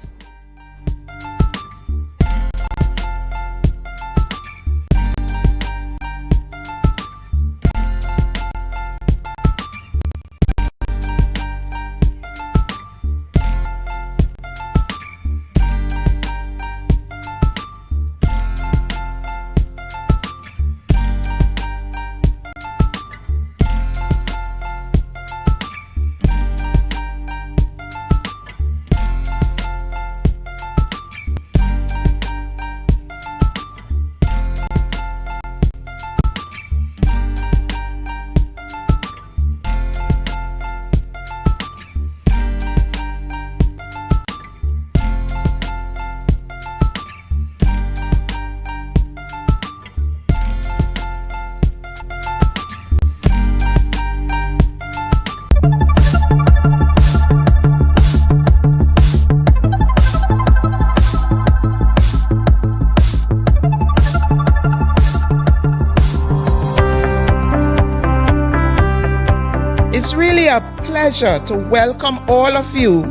It's really a pleasure to welcome all of you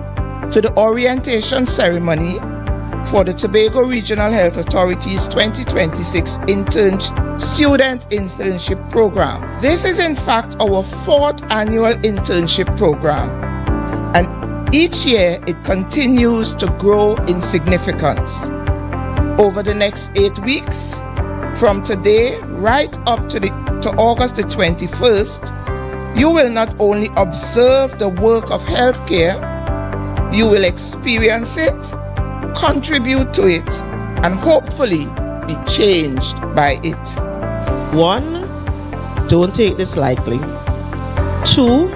to the orientation ceremony for the Tobago Regional Health Authority's 2026 Student Internship Program. This is in fact our 4th annual internship program, and each year it continues to grow in significance. Over the next 8 weeks, from today right up to August the 21st, you will not only observe the work of healthcare, you will experience it, contribute to it, and hopefully be changed by it. 1, don't take this lightly. 2,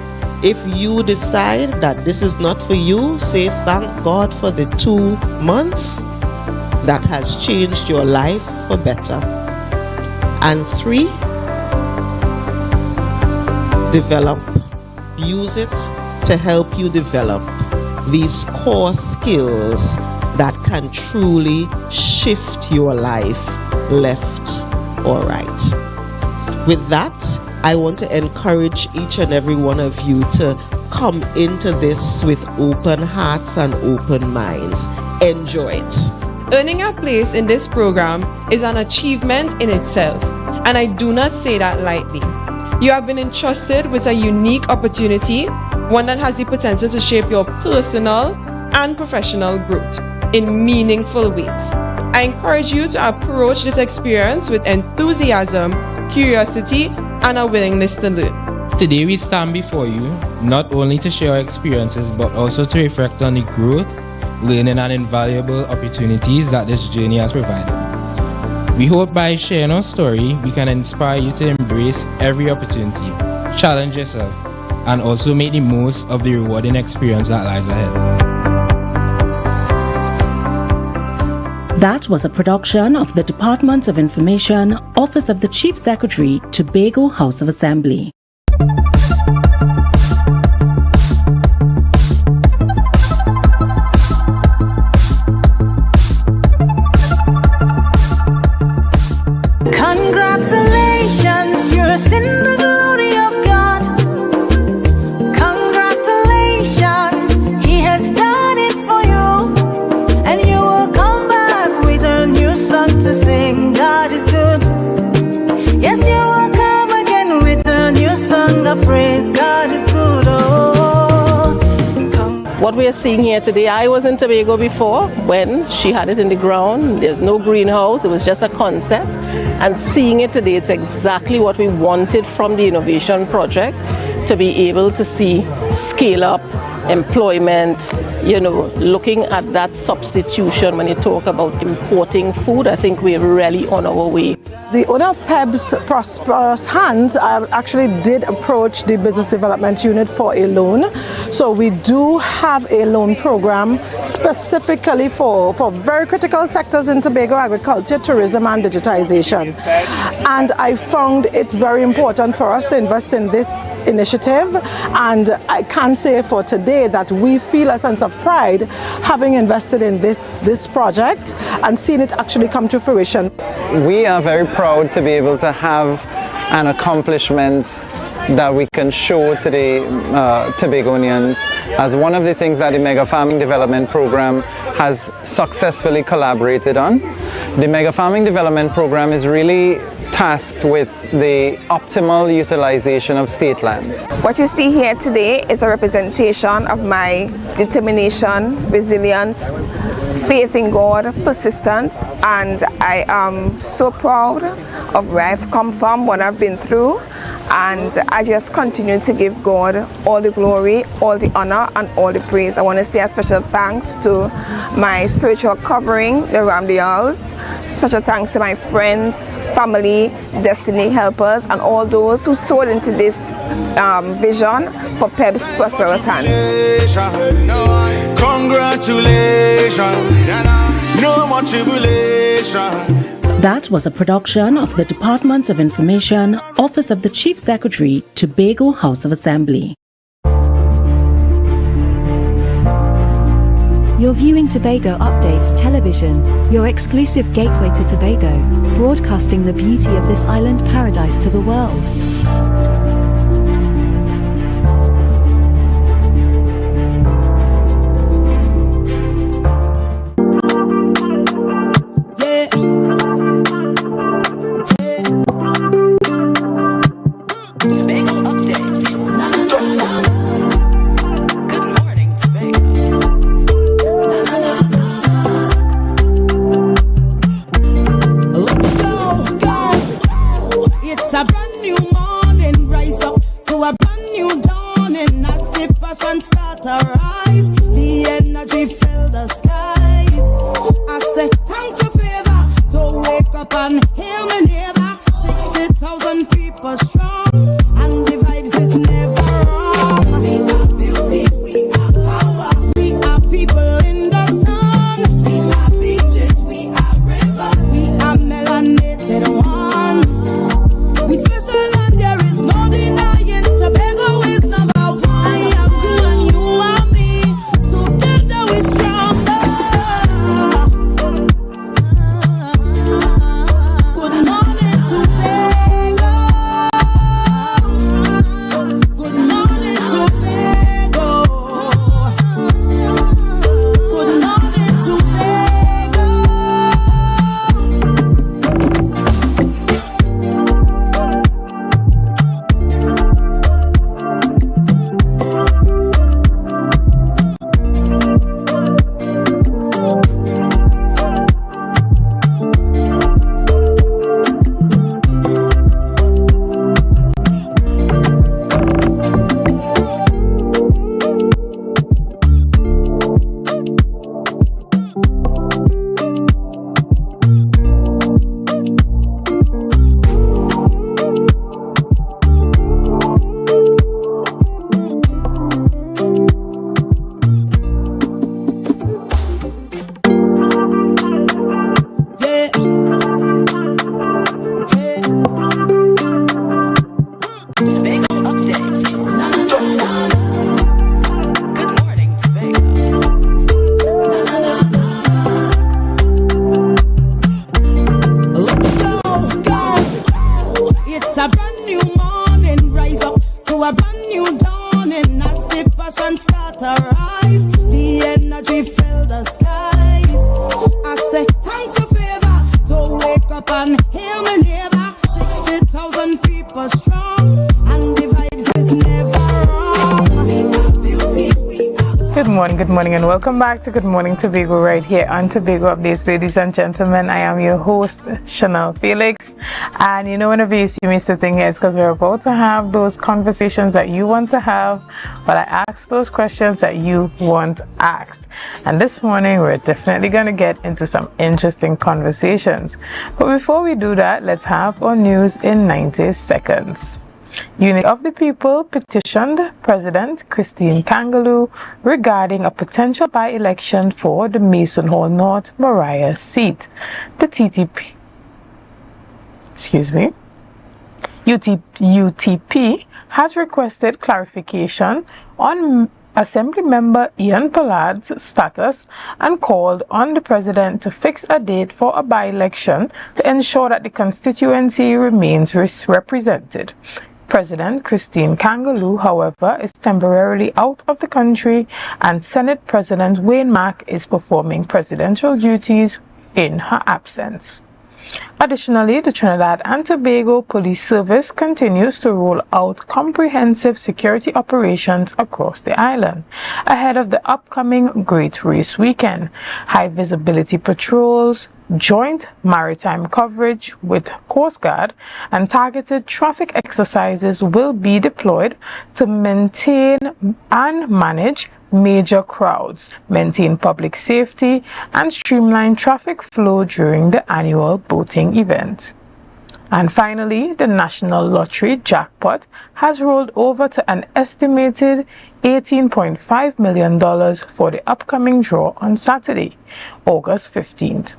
if you decide that this is not for you, say thank God for the 2 months that has changed your life for better. And 3, develop. Use it to help you develop these core skills that can truly shift your life left or right. With that, I want to encourage each and every one of you to come into this with open hearts and open minds. Enjoy it. Earning a place in this program is an achievement in itself, and I do not say that lightly. You have been entrusted with a unique opportunity, one that has the potential to shape your personal and professional growth in meaningful ways. I encourage you to approach this experience with enthusiasm, curiosity, and a willingness to learn. Today we stand before you, not only to share our experiences, but also to reflect on the growth, learning, and invaluable opportunities that this journey has provided. We hope by sharing our story, we can inspire you to embrace every opportunity, challenge yourself, and also make the most of the rewarding experience that lies ahead. That was a production of the Department of Information, Office of the Chief Secretary, Tobago House of Assembly. Congratulations, you're in the glory of God. Congratulations, He has done it for you, and you will come back with a new song to sing. God is good. Yes, you will come again with a new song of praise. God is good. What we are seeing here today, I was in Tobago before when she had it in the ground. There's no greenhouse, it was just a concept. And seeing it today, it's exactly what we wanted from the innovation project, to be able to see scale up, employment, looking at that substitution when you talk about importing food. I think we're really on our way. The owner of PEB's Prosperous Hands actually did approach the business development unit for a loan. So we do have a loan program specifically for very critical sectors in Tobago: agriculture, tourism, and digitization. And I found it very important for us to invest in this initiative, and I can say for today that we feel a sense of pride having invested in this project and seeing it actually come to fruition. We are very proud to be able to have an accomplishment that we can show to the Tobagonians as one of the things that the Mega Farming Development Program has successfully collaborated on. The Mega Farming Development Program is really tasked with the optimal utilization of state lands. What you see here today is a representation of my determination, resilience, faith in God, persistence, and I am so proud of where I've come from, what I've been through, and I just continue to give God all the glory, all the honor, and all the praise. I want to say a special thanks to my spiritual covering, the Ramdials. Special thanks to my friends, family, destiny helpers, and all those who sold into this vision for PEB's Prosperous Hands. Congratulations, no more tribulation. That was a production of the Department of Information, Office of the Chief Secretary, Tobago House of Assembly. You're viewing Tobago Updates Television, your exclusive gateway to Tobago, broadcasting the beauty of this island paradise to the world. new dawning as the passion start to rise. The energy fill the skies. I say thanks for favor to wake up and hear my neighbor. 60,000 people strong and the vibes is never wrong. We are beauty, we are power. We are people in the sun. We are beaches, we are rivers. We are melanated ones. We special and there is no denying. Tobago is number one. I am you and you are me. Together we stronger. Good morning Tobago. Good morning Tobago. Good morning Tobago. It's a brand new morning, rise up to a brand new dawning as the passion start to rise. The energy fill the skies. I say thanks for favor to wake up and hear my neighbor. 60,000 people strong and the vibes is never wrong. We are beauty, we are. Good morning, and welcome back to Good Morning Tobago right here on Tobago Updates, ladies and gentlemen. I am your host, Chanel Felix, and you know, whenever you see me sitting here, it's because we're about to have those conversations that you want to have, but I ask those questions that you want asked. And this morning, we're definitely going to get into some interesting conversations. But before we do that, let's have our news in 90 seconds. Unity of the People petitioned President Christine Kangaloo regarding a potential by-election for the Mason Hall North Mariah seat. The UTP has requested clarification on Assemblymember Ian Pollard's status and called on the President to fix a date for a by-election to ensure that the constituency remains represented. President Christine Kangaloo, however, is temporarily out of the country, and Senate President Wayne Mack is performing presidential duties in her absence. Additionally, the Trinidad and Tobago Police Service continues to roll out comprehensive security operations across the island ahead of the upcoming Great Race Weekend. High visibility patrols, joint maritime coverage with Coast Guard, and targeted traffic exercises will be deployed to maintain and manage major crowds, maintain public safety, and streamline traffic flow during the annual boating event. And finally, the National Lottery jackpot has rolled over to an estimated $18.5 million for the upcoming draw on Saturday, August 15th.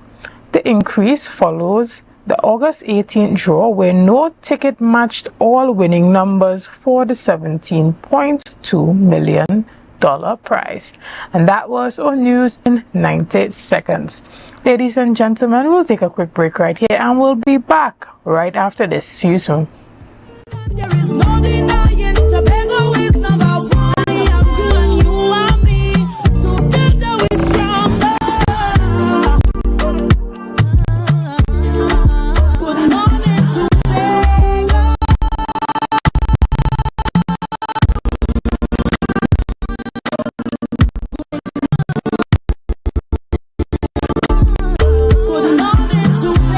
The increase follows the August 18th draw, where no ticket matched all winning numbers for the $17.2 million prize. And that was our news in 90 seconds. Ladies and gentlemen, we'll take a quick break right here, and we'll be back right after this. See you soon. There is no denying Tobago is number one. I am you and you are me. Together we stronger. Good morning Tobago. Good morning Tobago.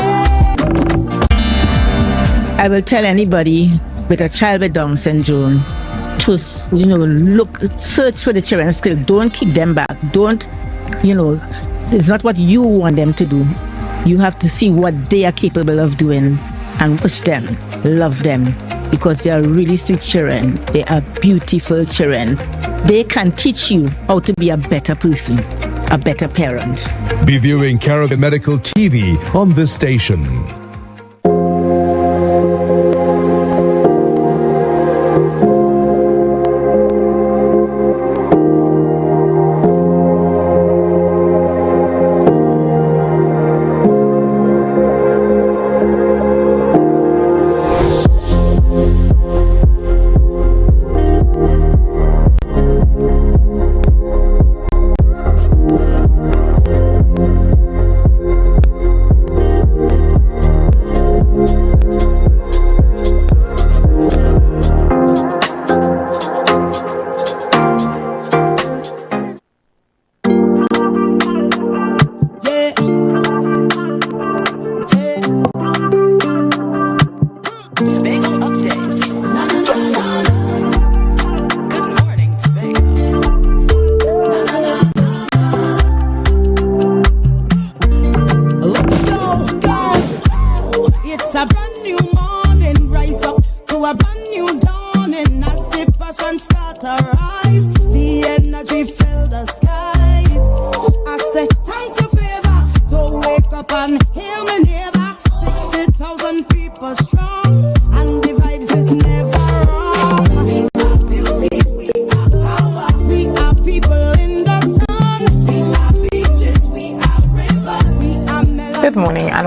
I will tell anybody with a child with Down syndrome to, search for the children still. Don't keep them back. Don't, it's not what you want them to do. You have to see what they are capable of doing and push them, love them, because they are really sweet children. They are beautiful children. They can teach you how to be a better person, a better parent. Be viewing Caribbean Medical TV on this station.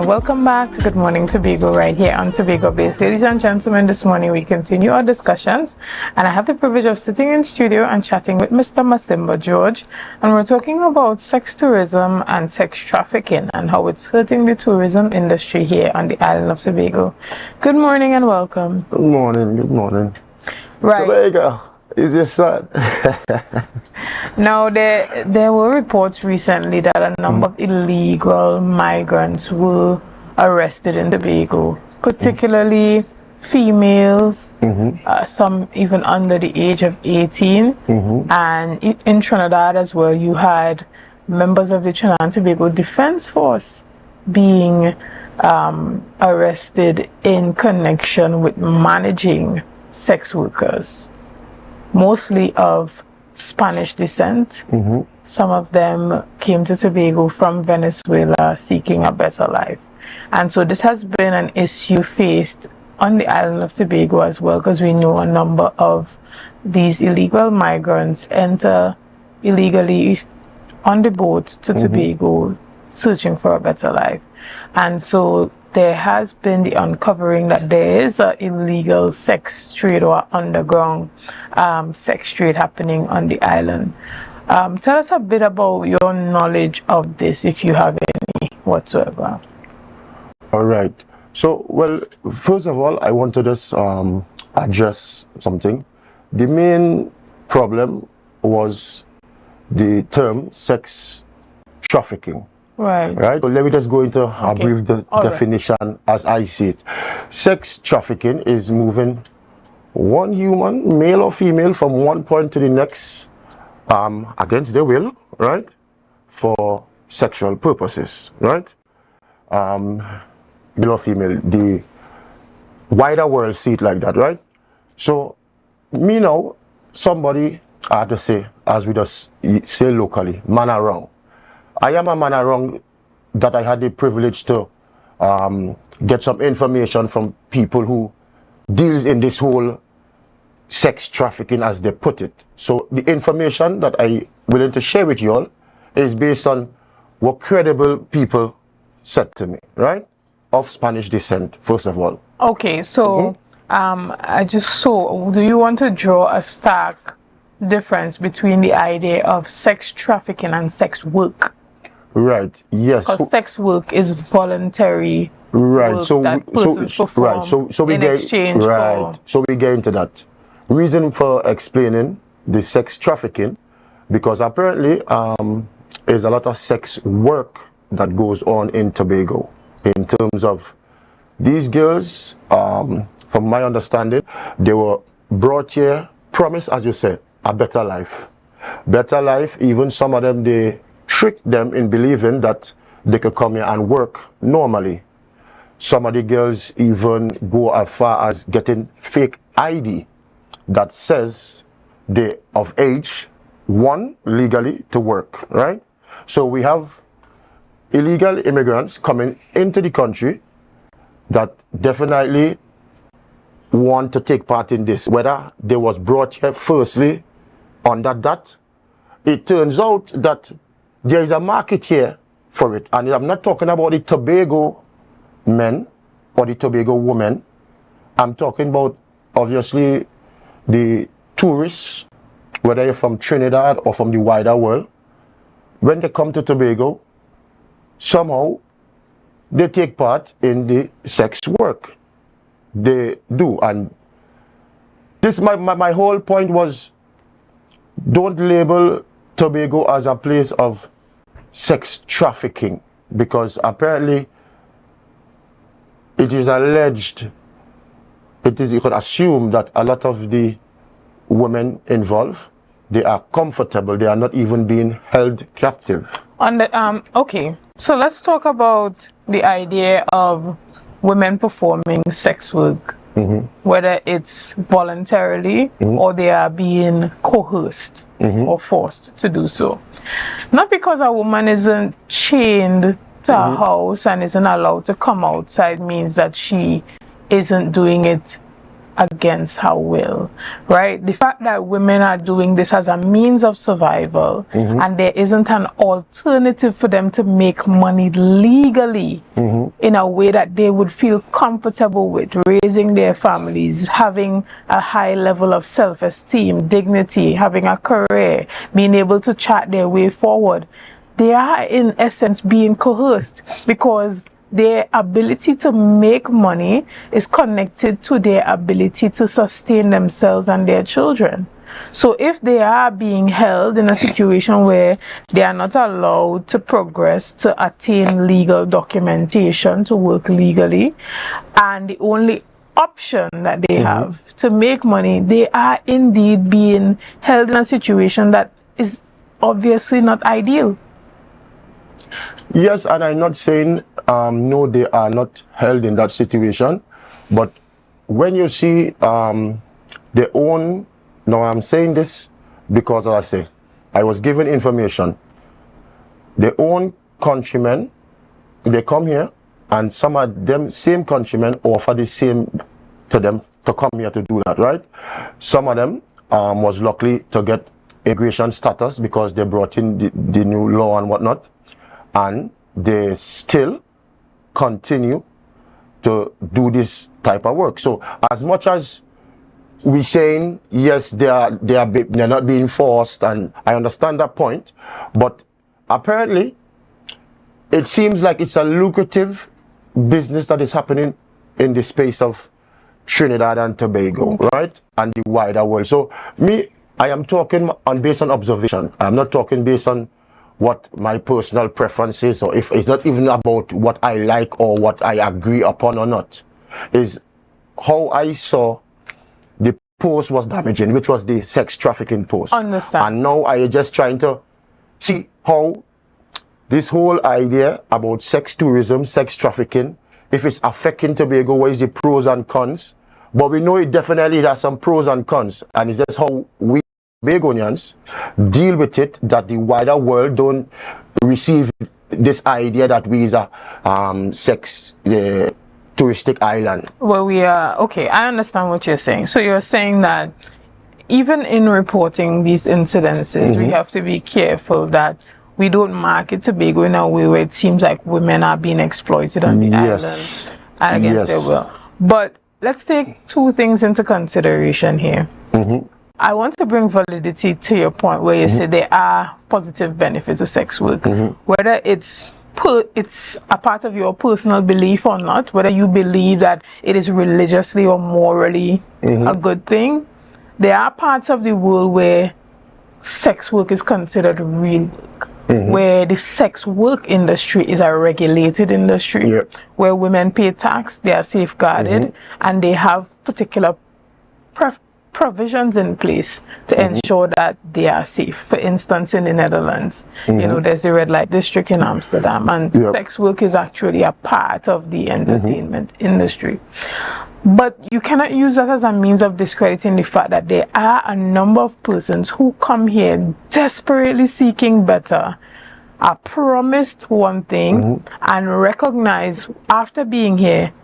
Welcome back to Good Morning Tobago right here on Tobago Base. Ladies and gentlemen, this morning we continue our discussions, and I have the privilege of sitting in studio and chatting with Mr. Masimba George, and we're talking about sex tourism and sex trafficking and how it's hurting the tourism industry here on the island of Tobago. Good morning and welcome. Good morning. Right. Tobago is your son. Now, there were reports recently that a number of illegal migrants were arrested in Tobago, particularly females, some even under the age of 18. And in Trinidad as well, you had members of the Trinidad and Tobago Defense Force being arrested in connection with managing sex workers, mostly of Spanish descent. Some of them came to Tobago from Venezuela seeking a better life. And so this has been an issue faced on the island of Tobago as well, because we know a number of these illegal migrants enter illegally on the boats to Tobago searching for a better life. And so there has been the uncovering that there is an illegal sex trade or underground sex trade happening on the island. Tell us a bit about your knowledge of this, if you have any whatsoever. All right. So, well, first of all, I want to just address something. The main problem was the term sex trafficking. Right. So let me just go into a brief definition as I see it. Sex trafficking is moving one human, male or female, from one point to the next against their will, right, for sexual purposes, right? Male or female, the wider world see it like that, right? So, me now, somebody, I have to say, as we just say locally, man around. I am a man around that I had the privilege to get some information from people who deals in this whole sex trafficking, as they put it. So the information that I willing to share with you all is based on what credible people said to me, right? Of Spanish descent, first of all. Okay, so do you want to draw a stark difference between the idea of sex trafficking and sex work? Right. Yes. Because sex work is voluntary. Right. Work So that persons perform So we in get exchange right. for... So we get into that. Reason for explaining the sex trafficking, because apparently there's a lot of sex work that goes on in Tobago. In terms of these girls, from my understanding, they were brought here promise, as you said, a better life. Better life, even some of them, they trick them in believing that they could come here and work normally. Some of the girls even go as far as getting fake ID that says they're of age, one, legally to work, right? So we have illegal immigrants coming into the country that definitely want to take part in this, whether they was brought here firstly under that. It turns out that there is a market here for it, and I'm not talking about the Tobago men or the Tobago women. I'm talking about obviously the tourists, whether you're from Trinidad or from the wider world. When they come to Tobago, somehow they take part in the sex work. They do. And this, my whole point was, don't label Tobago as a place of sex trafficking, because apparently it is alleged, you could assume that a lot of the women involved, they are comfortable, they are not even being held captive. On the, okay, so let's talk about the idea of women performing sex work, whether it's voluntarily or they are being coerced or forced to do so. Not because a woman isn't chained to a house and isn't allowed to come outside means that she isn't doing it against her will, right? The fact that women are doing this as a means of survival and there isn't an alternative for them to make money legally in a way that they would feel comfortable with, raising their families, having a high level of self-esteem, dignity, having a career, being able to chart their way forward. They are in essence being coerced because their ability to make money is connected to their ability to sustain themselves and their children. So if they are being held in a situation where they are not allowed to progress, to attain legal documentation, to work legally, and the only option that they have to make money, they are indeed being held in a situation that is obviously not ideal. Yes, and I'm not saying no, they are not held in that situation, but when you see their own, now I'm saying this because, as I say, I was given information. Their own countrymen, they come here, and some of them same countrymen offer the same to them to come here to do that, right? Some of them was lucky to get immigration status because they brought in the new law and whatnot, and they still continue to do this type of work. So as much as we saying yes, they're not being forced, and I understand that point, but apparently it seems like it's a lucrative business that is happening in the space of Trinidad and Tobago, right, and the wider world. So I am talking based on observation. I'm not talking based on what my personal preference is, or if it's not even about what I like or what I agree upon or not. Is how I saw the post was damaging, which was the sex trafficking post. Understand. And now I just trying to see how this whole idea about sex tourism, sex trafficking, if it's affecting Tobago, what is the pros and cons? But we know it definitely has some pros and cons, and it's just how we Tobagonians deal with it, that the wider world don't receive this idea that we is a sex touristic island. Well, we are, okay, I understand what you're saying. So you're saying that even in reporting these incidences, we have to be careful that we don't market Tobago in a way where it seems like women are being exploited on the island and against their will. But let's take two things into consideration here. I want to bring validity to your point where you say there are positive benefits of sex work, whether it's a part of your personal belief or not, whether you believe that it is religiously or morally a good thing. There are parts of the world where sex work is considered real work, where the sex work industry is a regulated industry, where women pay tax, they are safeguarded, and they have particular provisions in place to ensure that they are safe. For instance, in the Netherlands, you know, there's a red light district in Amsterdam, and sex work is actually a part of the entertainment industry. But you cannot use that as a means of discrediting the fact that there are a number of persons who come here desperately seeking better, are promised one thing, and recognize after being here,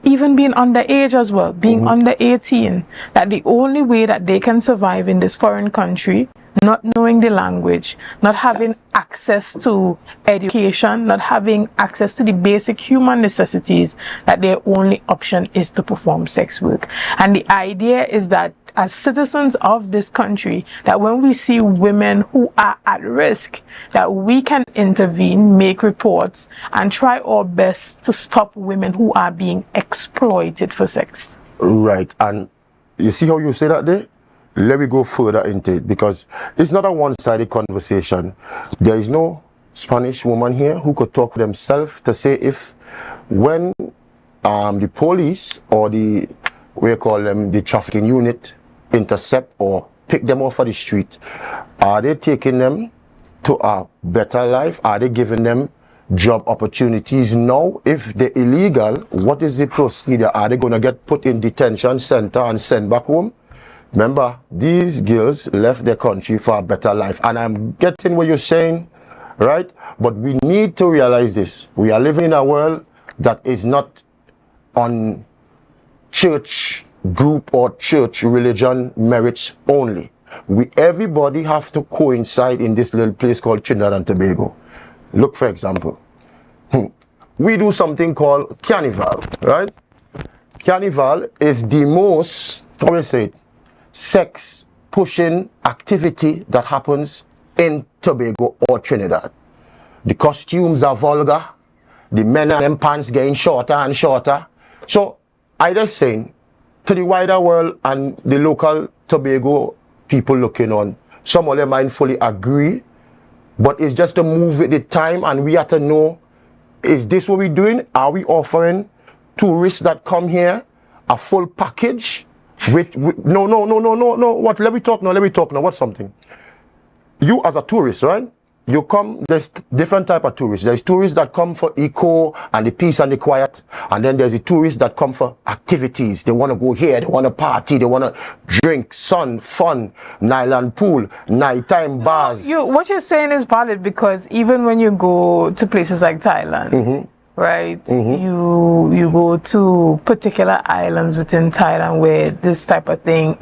even being underage as well, being under 18, that the only way that they can survive in this foreign country, not knowing the language, not having access to education, not having access to the basic human necessities, that their only option is to perform sex work. And the idea is that as citizens of this country, that when we see women who are at risk, that we can intervene, make reports, and try our best to stop women who are being exploited for sex. Right, and you see how you say that there? Let me go further into it, because it's not a one-sided conversation. There is no Spanish woman here who could talk for themselves to say if when the police or the, we call them the trafficking unit, intercept or pick them off of the street, are they taking them to a better life? Are they giving them job opportunities? Now, if they're illegal, what is the procedure? Are they going to get put in detention center and sent back home? Remember, these girls left their country for a better life, and I'm getting what you're saying, right? But we need to realize this. We are living in a world that is not on church group or church religion merits only. Everybody have to coincide in this little place called Trinidad and Tobago. Look, for example, we do something called Carnival, right? Carnival is the most, how do I say it, sex pushing activity that happens in Tobago or Trinidad. The costumes are vulgar, the men and them pants getting shorter and shorter. So I just saying to the wider world and the local Tobago people looking on, some of them might fully agree, but it's just to move with the time, and we have to know, is this what we're doing? Are we offering tourists that come here a full package? No. What? Let me talk now. What's something? You as a tourist, right? You come, there's different type of tourists. There's tourists that come for eco and the peace and the quiet. And then there's the tourists that come for activities. They want to go here, they want to party, they want to drink, sun, fun, Nyland pool, nighttime bars. What you're saying is valid, because even when you go to places like Thailand, right, you go to particular islands within Thailand where this type of thing,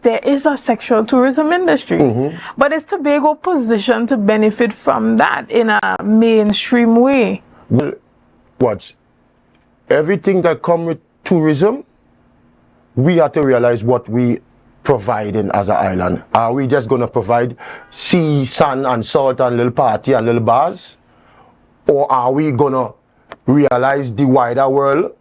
there is a sexual tourism industry, but is Tobago positioned to benefit from that in a mainstream way? Well, watch, everything that comes with tourism, we have to realize what we providing as an island. Are we just going to provide sea, sun and salt and little party and little bars, or are we going to realize the wider world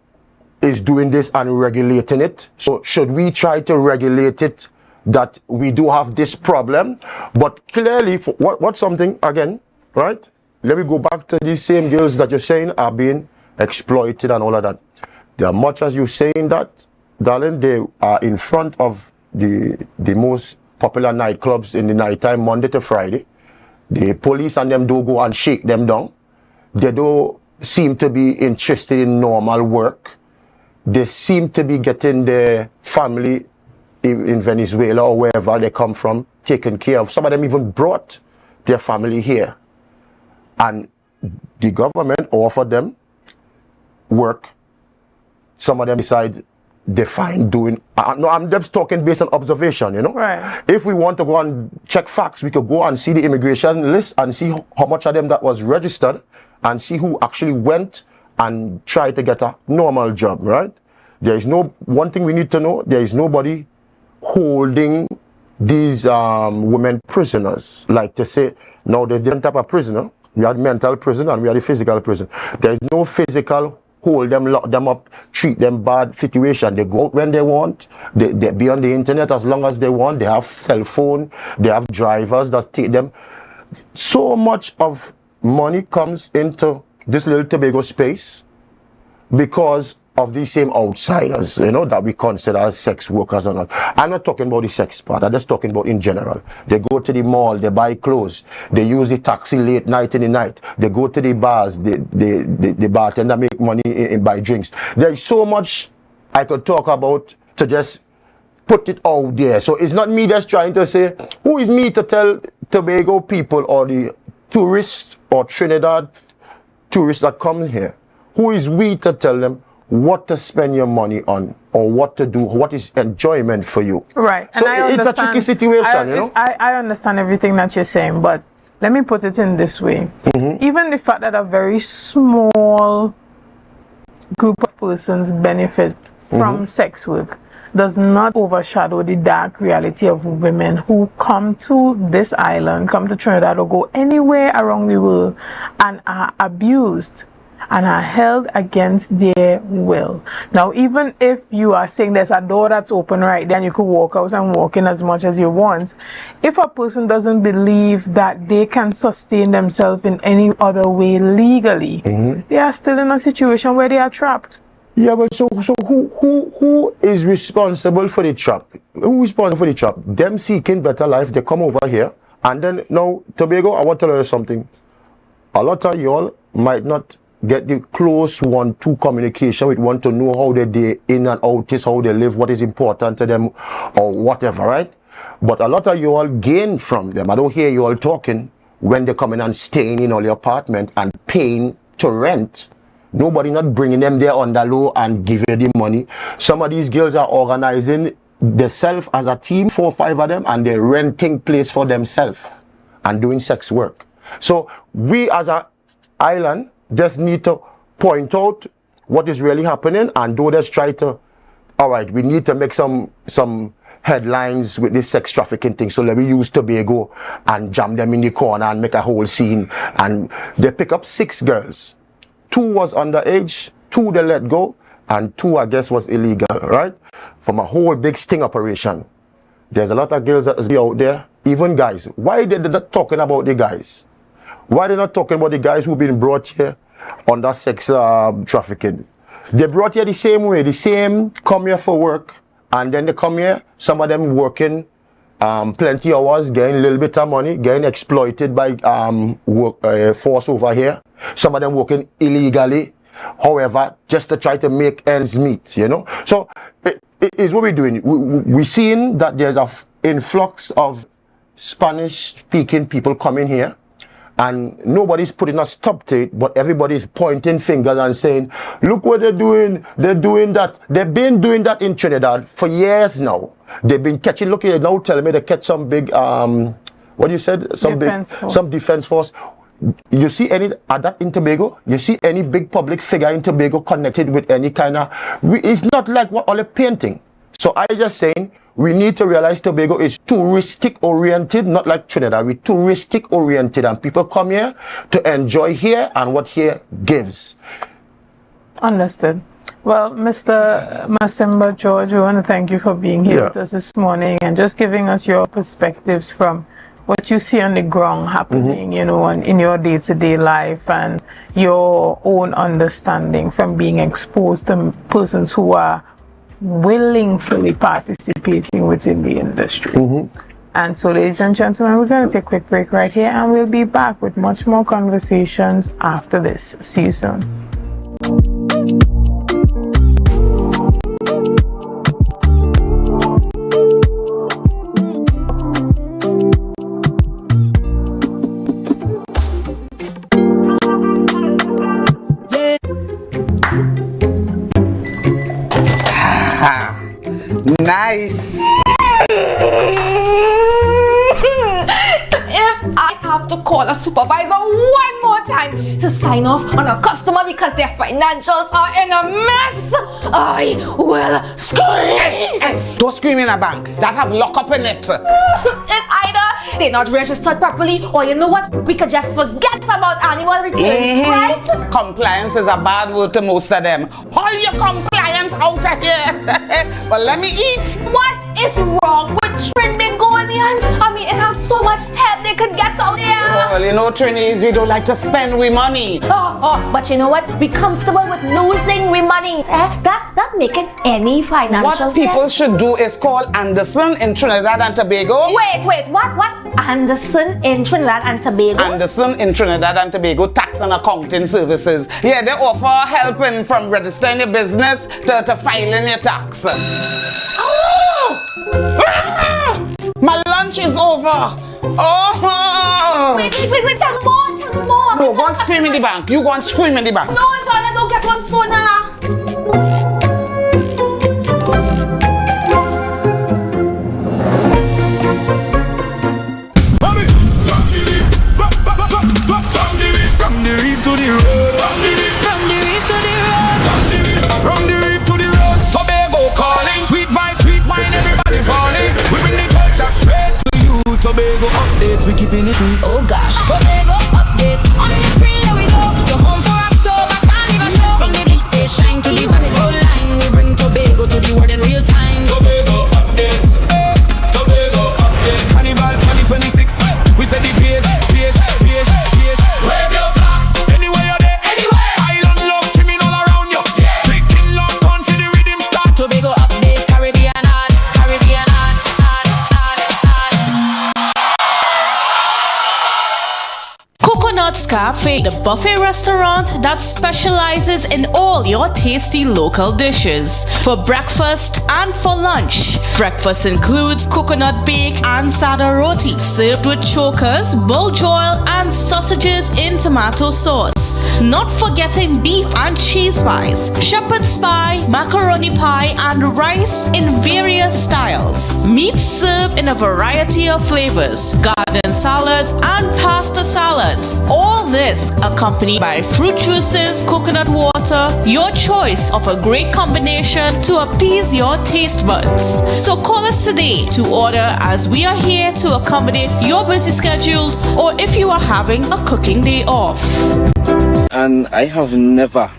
is doing this and regulating it? So should we try to regulate it, that we do have this problem? But clearly, what's something again, right? Let me go back to these same girls that you're saying are being exploited and all of that. There are much as you're saying that, darling, they are in front of the most popular nightclubs in the nighttime, Monday to Friday. The police and them do go and shake them down. They don't seem to be interested in normal work. They seem to be getting their family in Venezuela or wherever they come from taken care of. Some of them even brought their family here. And the government offered them work. Some of them decide they find doing. No, I'm just talking based on observation, you know. Right. If we want to go and check facts, we could go and see the immigration list and see how much of them that was registered, and see who actually went and tried to get a normal job, right? There is no, one thing we need to know, there is nobody holding these women prisoners. Like to say, no, there's different type of prisoner. We have mental prison and we have the physical prison. There is no physical hold them, lock them up, treat them bad situation. They go out when they want. They be on the internet as long as they want. They have cell phone. They have drivers that take them. So much of money comes into this little Tobago space because of these same outsiders, you know, that we consider as sex workers or not. I'm not talking about the sex part, I'm just talking about in general. They go to the mall, they buy clothes, they use the taxi late night in the night, they go to the bars, the bartender make money and buy drinks. There's so much I could talk about to just put it out there. So it's not me just trying to say, who is me to tell Tobago people or the tourists or Trinidad tourists that come here, who is we to tell them what to spend your money on or what to do, what is enjoyment for you. Right. So and it's a tricky situation, you know. I understand everything that you're saying, but let me put it in this way. Even the fact that a very small group of persons benefit from sex work does not overshadow the dark reality of women who come to this island, come to Trinidad or go anywhere around the world and are abused and are held against their will. Now, even if you are saying there's a door that's open right there and you could walk out and walk in as much as you want, if a person doesn't believe that they can sustain themselves in any other way legally, they are still in a situation where they are trapped. Yeah, but so who is responsible for the trap? Who is responsible for the trap? Them seeking better life, they come over here, and then now Tobago, I want to tell you something. A lot of y'all might not get the close one-to communication with one to know how they in and out is, how they live, what is important to them, or whatever, right? But a lot of you all gain from them. I don't hear you all talking when they come in and staying in all your apartment and paying to rent. Nobody not bringing them there on the low and giving the money. Some of these girls are organizing themselves as a team, 4 or 5 of them, and they're renting place for themselves and doing sex work. So we as an island just need to point out what is really happening, and don't just try to, all right, we need to make some headlines with this sex trafficking thing, so let me use Tobago and jam them in the corner and make a whole scene. And they pick up 6 girls. 2 was underage, 2 they let go, and 2 I guess was illegal, right? From a whole big sting operation. There's a lot of girls that be out there, even guys. Why they not talking about the guys? Why they not talking about the guys who've been brought here under sex trafficking? They brought here the same way, the same come here for work, and then they come here, some of them working plenty hours, getting a little bit of money, getting exploited by force over here. Some of them working illegally, however, just to try to make ends meet, you know. So it is what we're doing. We're seeing that there's an influx of Spanish-speaking people coming here, and nobody's putting a stop to it, but everybody's pointing fingers and saying, look what they're doing that. They've been doing that in Trinidad for years now. They've been catching, look at now telling me they catch some big, what you said? Some defense force. You see any at that in Tobago? You see any big public figure in Tobago connected with any kind of, it's not like what all the painting. So I just saying, we need to realize Tobago is touristic oriented, not like Trinidad. We're touristic oriented, and people come here to enjoy here and what here gives. Understood. Well, Mr. Masimba George, we want to thank you for being here with us this morning and just giving us your perspectives from what you see on the ground happening, you know, in your day-to-day life, and your own understanding from being exposed to persons who are willingly participating within the industry. And so, ladies and gentlemen, we're going to take a quick break right here, and we'll be back with much more conversations after this. See you soon. Nice. If I have to call a supervisor one more time to sign off on a customer because their financials are in a mess, I will scream. Don't scream in a bank. That have lockup in it. It's either they're not registered properly, or you know what? We could just forget about annual returns, right? Compliance is a bad word to most of them. All your compliance out of here. But let me eat. What is wrong with attract Trinbagonians. I mean, it has so much help they could get out there. Well, you know, Trinis, we don't like to spend we money. But you know what? Be comfortable with losing we money. That make it any financial What people should do is call Anderson in Trinidad and Tobago. Wait, what? Anderson in Trinidad and Tobago? Anderson in Trinidad and Tobago Tax and Accounting Services. Yeah, they offer help from registering your business to filing your tax. My lunch is over. Wait, tell me more. No, go and scream in the bank. You go and scream in the bank. No, Antoine, I don't get one sooner. From the reef to the road. Tobago calling. Sweet vibes, sweet wine, everybody falling. We bring the culture straight to you. Tobago updates, we keeping it true. Oh gosh. Tobago updates. On the screen, there we go. You're home for October, carnival show. From the big stage shine to the Tobago line. We bring Tobago to the world in real time. Tobago updates. Tobago updates. Carnival 2026. We said the pace. Wave your flag. Anywhere you're there. Island love trimming all around you. Picking lock on to the rhythm start. Tobago updates. Caribbean art. Coconut's Cafe, the buffet restaurant that specializes in all your tasty local dishes. For breakfast and for lunch. Breakfast includes coconut bake and sada roti, served with chokers, bull joil, and sausages in tomato sauce. Not forgetting beef and cheese pies, shepherd's pie, macaroni pie, and rice in various styles. Meat served in a variety of flavors, garden salads, and pasta salads. All this accompanied by fruit juices, coconut water, your choice of a great combination to appease your taste buds. So call us today to order, as we are here to accommodate your busy schedules or if you are having a cooking day off. And I have never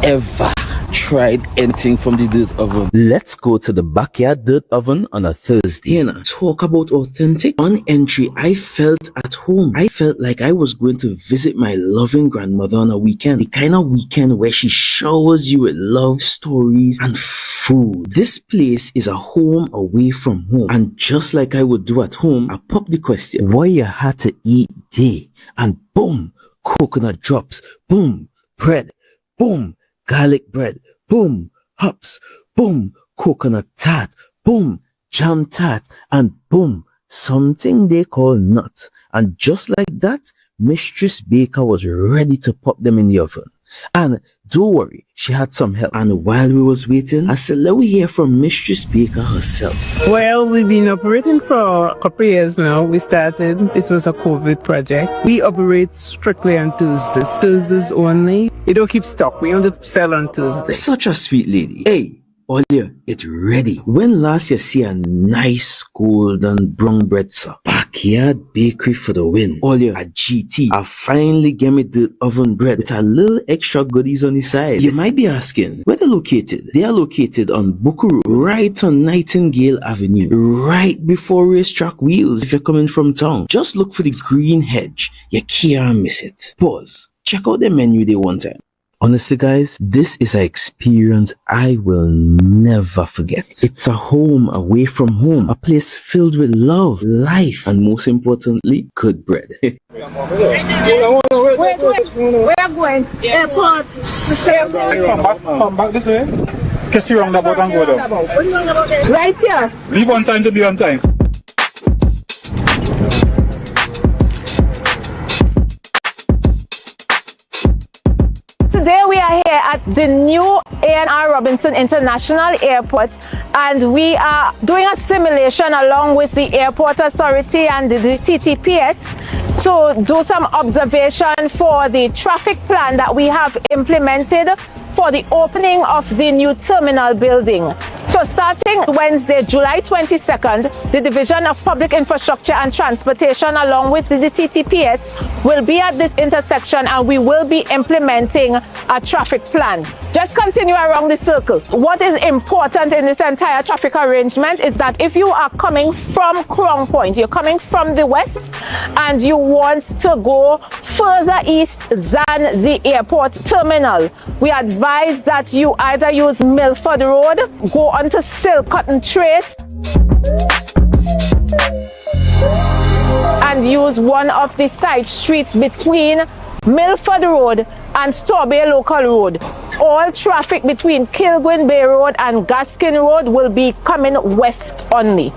ever tried anything from the dirt oven. Let's go to the backyard dirt oven on a Thursday. Here now, talk about authentic. On entry, I felt at home. I felt like I was going to visit my loving grandmother on a weekend. The kind of weekend where she showers you with love, stories, and food. This place is a home away from home. And just like I would do at home, I pop the question, what you had to eat day? And boom, coconut drops. Boom, bread. Boom, garlic bread. Boom, hops. Boom, coconut tart. Boom, jam tart. And boom, something they call nuts. And just like that, Mistress Baker was ready to pop them in the oven. And don't worry, she had some help. And while we was waiting, I said, let me hear from Mistress Baker herself. Well, we've been operating for a couple of years now. We started, this was a COVID project. We operate strictly on Tuesdays only. We don't keep stock, we only sell on Tuesdays. Such a sweet lady. Hey, Olia, it's ready. When last you see a nice golden brown bread, sir? Backyard bakery for the win. Olia, a GT, I finally get me the oven bread with a little extra goodies on the side. You might be asking, where they're located? They are located on Bukuru, right on Nightingale Avenue, right before Racetrack Wheels if you're coming from town. Just look for the green hedge. You can't miss it. Pause. Check out the menu day one time. Honestly, guys, this is an experience I will never forget. It's a home away from home, a place filled with love, life, and most importantly, good bread. Where are you going? Airport. Come back this way. Catch you roundabout and go down. Right here. Leave on time to be on time. Today we are here at the new A&R Robinson International Airport, and we are doing a simulation along with the Airport Authority and the TTPS to do some observation for the traffic plan that we have implemented for the opening of the new terminal building. So So starting Wednesday, July 22nd, the Division of Public Infrastructure and Transportation along with the TTPS will be at this intersection, and we will be implementing a traffic plan. Just continue around the circle. What is important in this entire traffic arrangement is that if you are coming from Crown Point, you're coming from the west and you want to go further east than the airport terminal, we advise that you either use Milford Road, go onto Silcotton Trace, and use one of the side streets between Milford Road and Tobago Local Road. All traffic between Kilgwin Bay Road and Gaskin Road will be coming west only.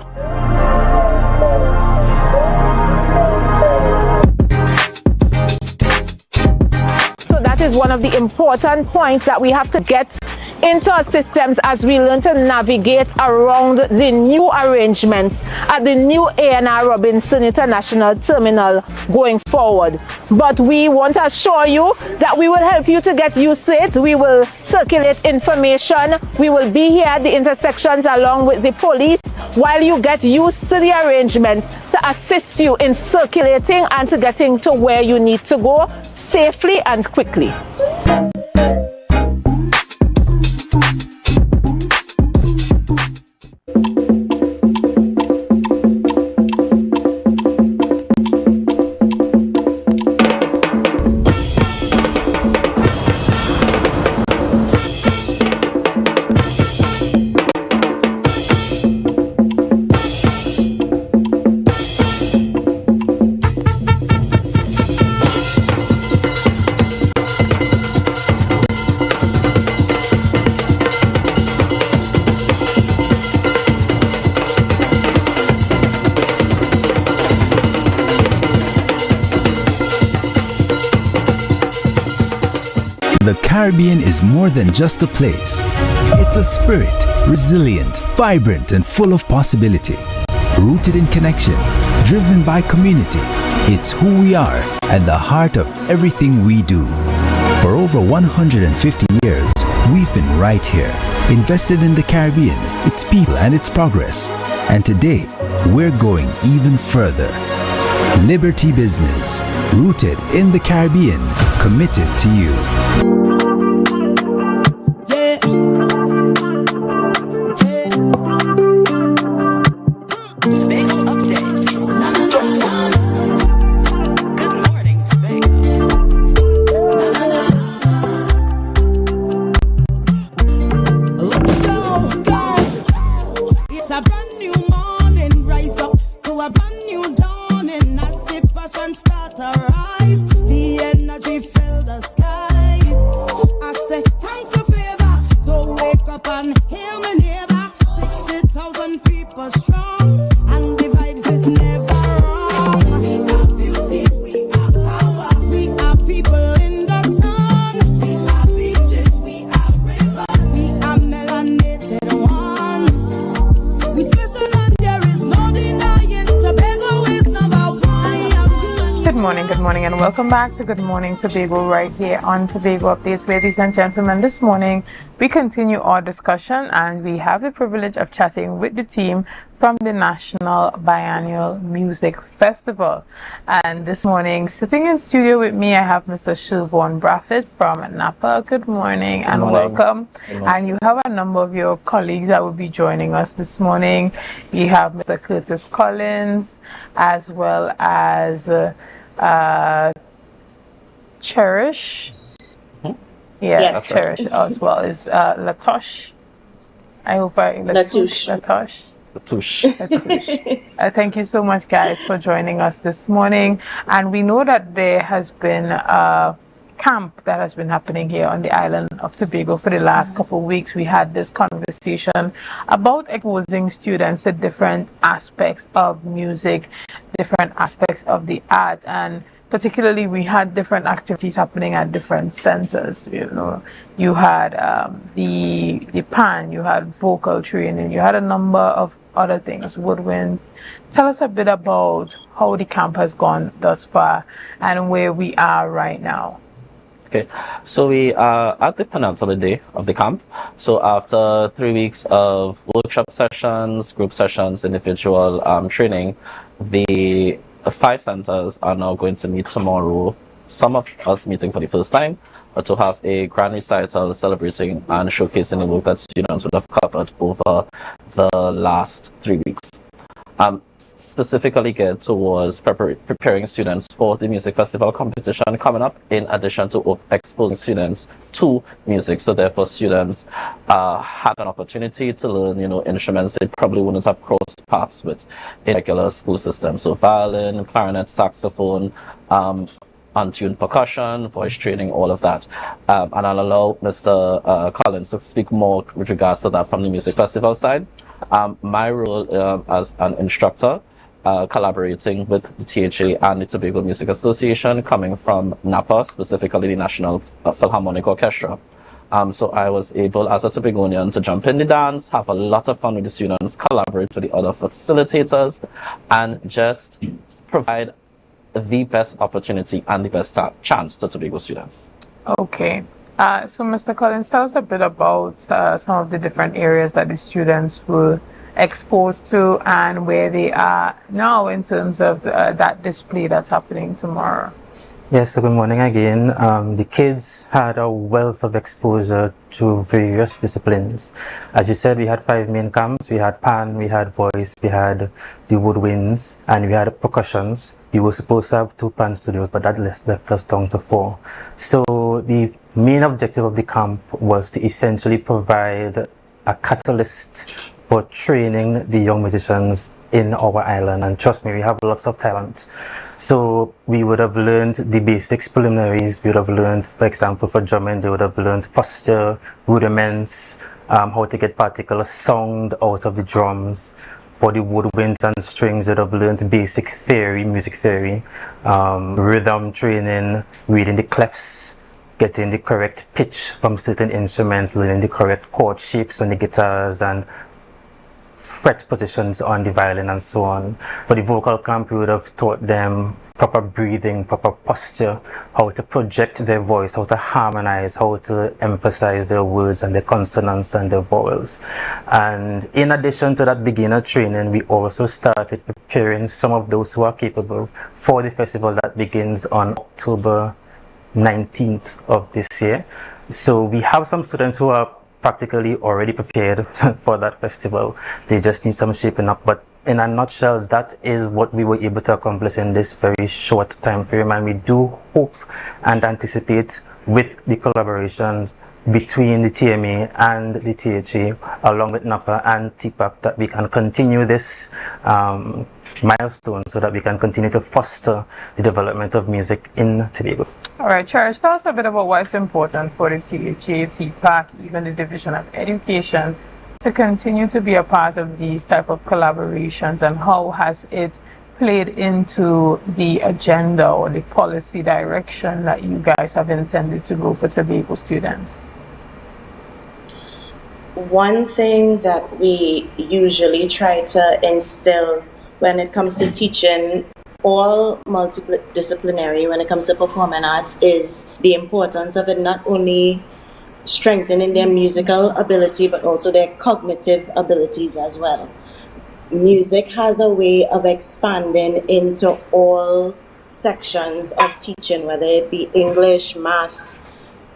So that is one of the important points that we have to get into our systems as we learn to navigate around the new arrangements at the new A&R Robinson International Terminal going forward. But we want to assure you that we will help you to get used to it. We will circulate information. We will be here at the intersections along with the police while you get used to the arrangement to assist you in circulating and to getting to where you need to go safely and quickly. The Caribbean is more than just a place. It's a spirit, resilient, vibrant, and full of possibility. Rooted in connection, driven by community. It's who we are at the heart of everything we do. For over 150 years, we've been right here, invested in the Caribbean, its people, and its progress. And today, we're going even further. Liberty Business, rooted in the Caribbean, committed to you. Welcome back to Good Morning Tobago right here on Tobago Updates. Ladies and gentlemen, this morning we continue our discussion and we have the privilege of chatting with the team from the National Biannual Music Festival. And this morning, sitting in studio with me, I have Mr. Shervon Braffett from Napa. Good morning and welcome. And you have a number of your colleagues that will be joining us this morning. You have Mr. Curtis Collins as well as Cherish. Yes, Cherish as well is Latosh. I hope Latouche. Thank you so much, guys, for joining us this morning. And we know that there has been a camp that has been happening here on the island of Tobago for the last couple of weeks. We had this conversation about exposing students to different aspects of music, different aspects of the art, and particularly we had different activities happening at different centers. You know, you had the PAN, you had vocal training, you had a number of other things, woodwinds. Tell us a bit about how the camp has gone thus far and where we are right now. Okay, so we are at the penultimate day of the camp. So after 3 weeks of workshop sessions, group sessions, individual training, the 5 centers are now going to meet tomorrow. Some of us meeting for the first time, but to have a grand recital celebrating and showcasing the work that students would have covered over the last 3 weeks. Specifically geared towards preparing students for the music festival competition coming up, in addition to exposing students to music. So therefore students had an opportunity to learn, instruments they probably wouldn't have crossed paths with in regular school system. So violin, clarinet, saxophone, untuned percussion, voice training, all of that. And I'll allow Mr. Collins to speak more with regards to that from the music festival side. My role as an instructor, collaborating with the THA and the Tobago Music Association, coming from NAPA, specifically the National Philharmonic Orchestra. So I was able, as a Tobagonian, to jump in the dance, have a lot of fun with the students, collaborate with the other facilitators, and just provide the best opportunity and the best chance to Tobago students. Okay. So Mr. Collins, tell us a bit about some of the different areas that the students were exposed to and where they are now in terms of that display that's happening tomorrow. Yes, so good morning again. The kids had a wealth of exposure to various disciplines. As you said, we had 5 main camps. We had pan, we had voice, we had the woodwinds, and we had percussions. We were supposed to have 2 pan studios, but that left us down to 4. So the main objective of the camp was to essentially provide a catalyst for training the young musicians in our island, and trust me, we have lots of talent. So we would have learned the basics, preliminaries. We would have learned, for example, for drumming, they would have learned posture, rudiments, how to get particular sound out of the drums. For the woodwinds and strings, they'd have learned basic theory, music theory, rhythm training, reading the clefs, getting the correct pitch from certain instruments, learning the correct chord shapes on the guitars, and fret positions on the violin, and so on. For the vocal camp, we would have taught them proper breathing, proper posture, how to project their voice, how to harmonize, how to emphasize their words and their consonants and their vowels. And in addition to that beginner training, we also started preparing some of those who are capable for the festival that begins on October 19th of this year. So we have some students who are practically already prepared for that festival. They just need some shaping up, but in a nutshell, that is what we were able to accomplish in this very short time frame, and we do hope and anticipate with the collaborations between the TMA and the THA, along with NAPA and TPAC, that we can continue this milestone so that we can continue to foster the development of music in Tobago. All right, Cherish, tell us a bit about what's important for the THA, TPAC, even the Division of Education, to continue to be a part of these type of collaborations, and how has it played into the agenda or the policy direction that you guys have intended to go for Tobago students? One thing that we usually try to instill when it comes to teaching all multidisciplinary, when it comes to performing arts, is the importance of it not only strengthening their musical ability but also their cognitive abilities as well. Music has a way of expanding into all sections of teaching, whether it be English, math,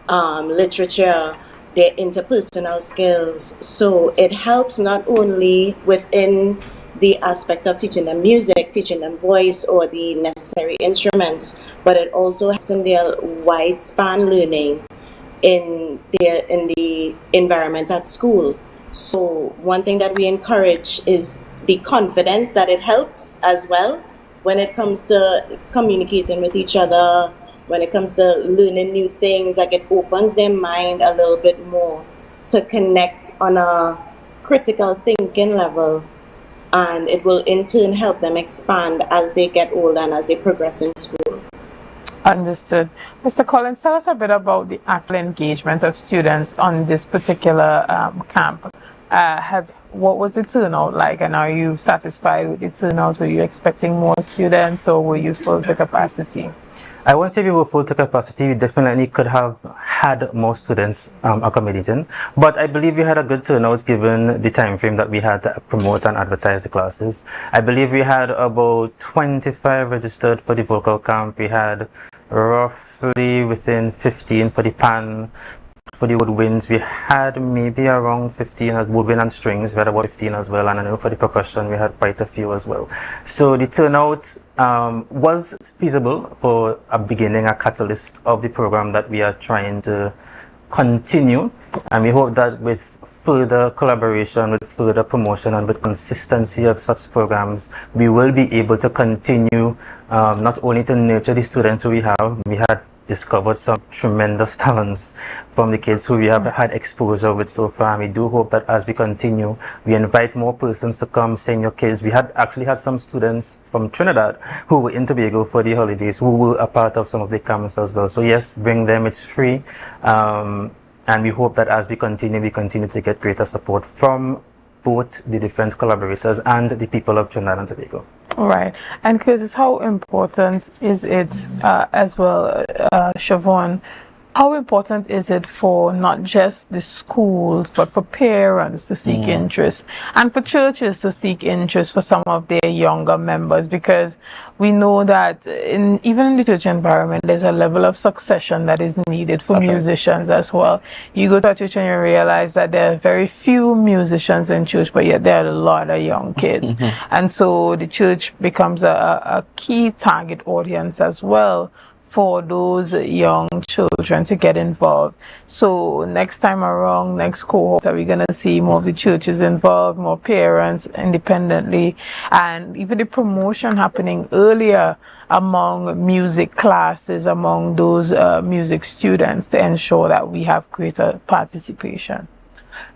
literature, their interpersonal skills. So it helps not only within the aspect of teaching them music, teaching them voice or the necessary instruments, but it also helps in their wide span learning in the environment at school. So one thing that we encourage is the confidence that it helps as well when it comes to communicating with each other, when it comes to learning new things. Like, it opens their mind a little bit more to connect on a critical thinking level, and it will in turn help them expand as they get older and as they progress in school. Understood. Mr. Collins, tell us a bit about the actual engagement of students on this particular camp. what was the turnout like, and are you satisfied with the turnout? Were you expecting more students, or were you full to capacity? I won't say we were full to capacity. We definitely could have had more students accommodating, but I believe we had a good turnout given the time frame that we had to promote and advertise the classes. I believe we had about 25 registered for the vocal camp. We had roughly within 15 for the pan. For the woodwinds, we had maybe around 15 at woodwind and strings. We had about 15 as well, and I know for the percussion, we had quite a few as well. So the turnout was feasible for a beginning, a catalyst of the program that we are trying to continue, and we hope that with further collaboration, with further promotion, and with consistency of such programs, we will be able to continue not only to nurture the students who we have. We had discovered some tremendous talents from the kids who we have had exposure with so far, and we do hope that as we continue, we invite more persons to come, send your kids. We had actually had some students from Trinidad who were in Tobago for the holidays, who were a part of some of the camps as well. So yes, bring them, it's free, and we hope that as we continue to get greater support from both the different collaborators and the people of Trinidad and Tobago. Right. And Curtis, how important is it as well, Siobhan, how important is it for not just the schools, but for parents to seek interest, and for churches to seek interest for some of their younger members? Because we know that even in the church environment, there's a level of succession that is needed for musicians as well. You go to a church and you realize that there are very few musicians in church, but yet there are a lot of young kids. And so the church becomes a key target audience as well for those young children to get involved. So next time around, next cohort, are we going to see more of the churches involved, more parents independently, and even the promotion happening earlier among music classes, among those music students, to ensure that we have greater participation?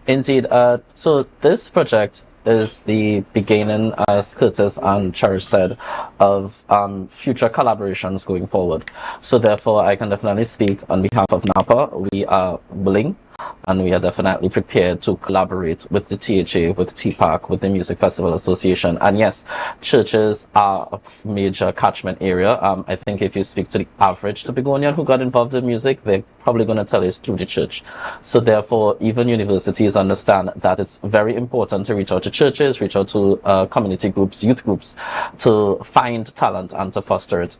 Indeed. So this project is the beginning, as Curtis and Cherish said, of future collaborations going forward. So therefore, I can definitely speak on behalf of NAPA. We are willing and we are definitely prepared to collaborate with the THA, with TPAC, with the Music Festival Association. And yes, churches are a major catchment area. I think if you speak to the average Tobagonian who got involved in music, they're probably going to tell you it's through the church. So therefore, even universities understand that it's very important to reach out to churches, reach out to community groups, youth groups, to find talent and to foster it.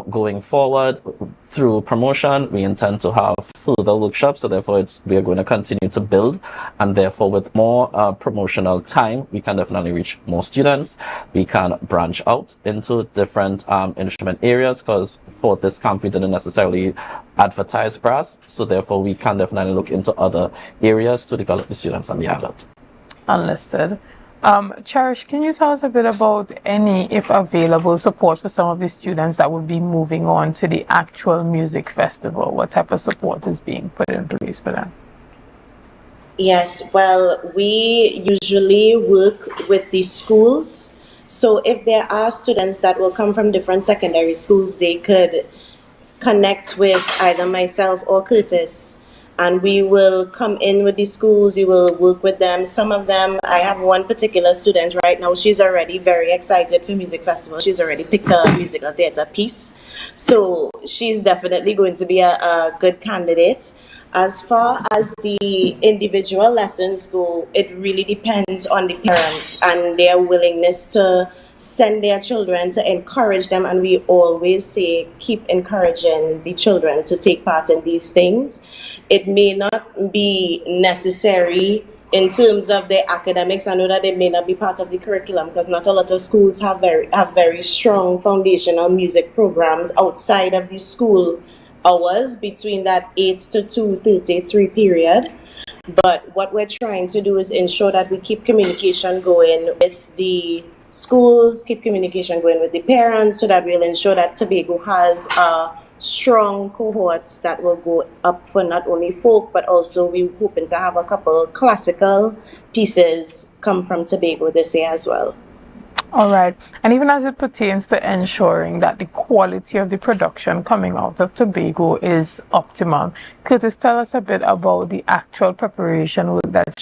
Going forward, through promotion, we intend to have further workshops, so therefore we are going to continue to build, and therefore with more promotional time, we can definitely reach more students. We can branch out into different instrument areas, because for this camp we didn't necessarily advertise brass, so therefore we can definitely look into other areas to develop the students and the adult. Understood. Cherish, can you tell us a bit about any, if available, support for some of the students that would be moving on to the actual music festival? What type of support is being put in place for them? Yes, well, we usually work with the schools. So if there are students that will come from different secondary schools, they could connect with either myself or Curtis, and we will come in with the schools, we will work with them. Some of them, I have one particular student right now, she's already very excited for music festival. She's already picked a musical theater piece. So she's definitely going to be a good candidate. As far as the individual lessons go, it really depends on the parents and their willingness to send their children, to encourage them. And we always say, keep encouraging the children to take part in these things. It may not be necessary in terms of the academics. I know that it may not be part of the curriculum, because not a lot of schools have very strong foundational music programs outside of the school hours, between that 8 to 2:33 period. But what we're trying to do is ensure that we keep communication going with the schools, keep communication going with the parents, so that we'll ensure that Tobago has strong cohorts that will go up for not only folk, but also we're hoping to have a couple classical pieces come from Tobago this year as well. All right. And even as it pertains to ensuring that the quality of the production coming out of Tobago is optimal, Curtis, tell us a bit about the actual preparation work that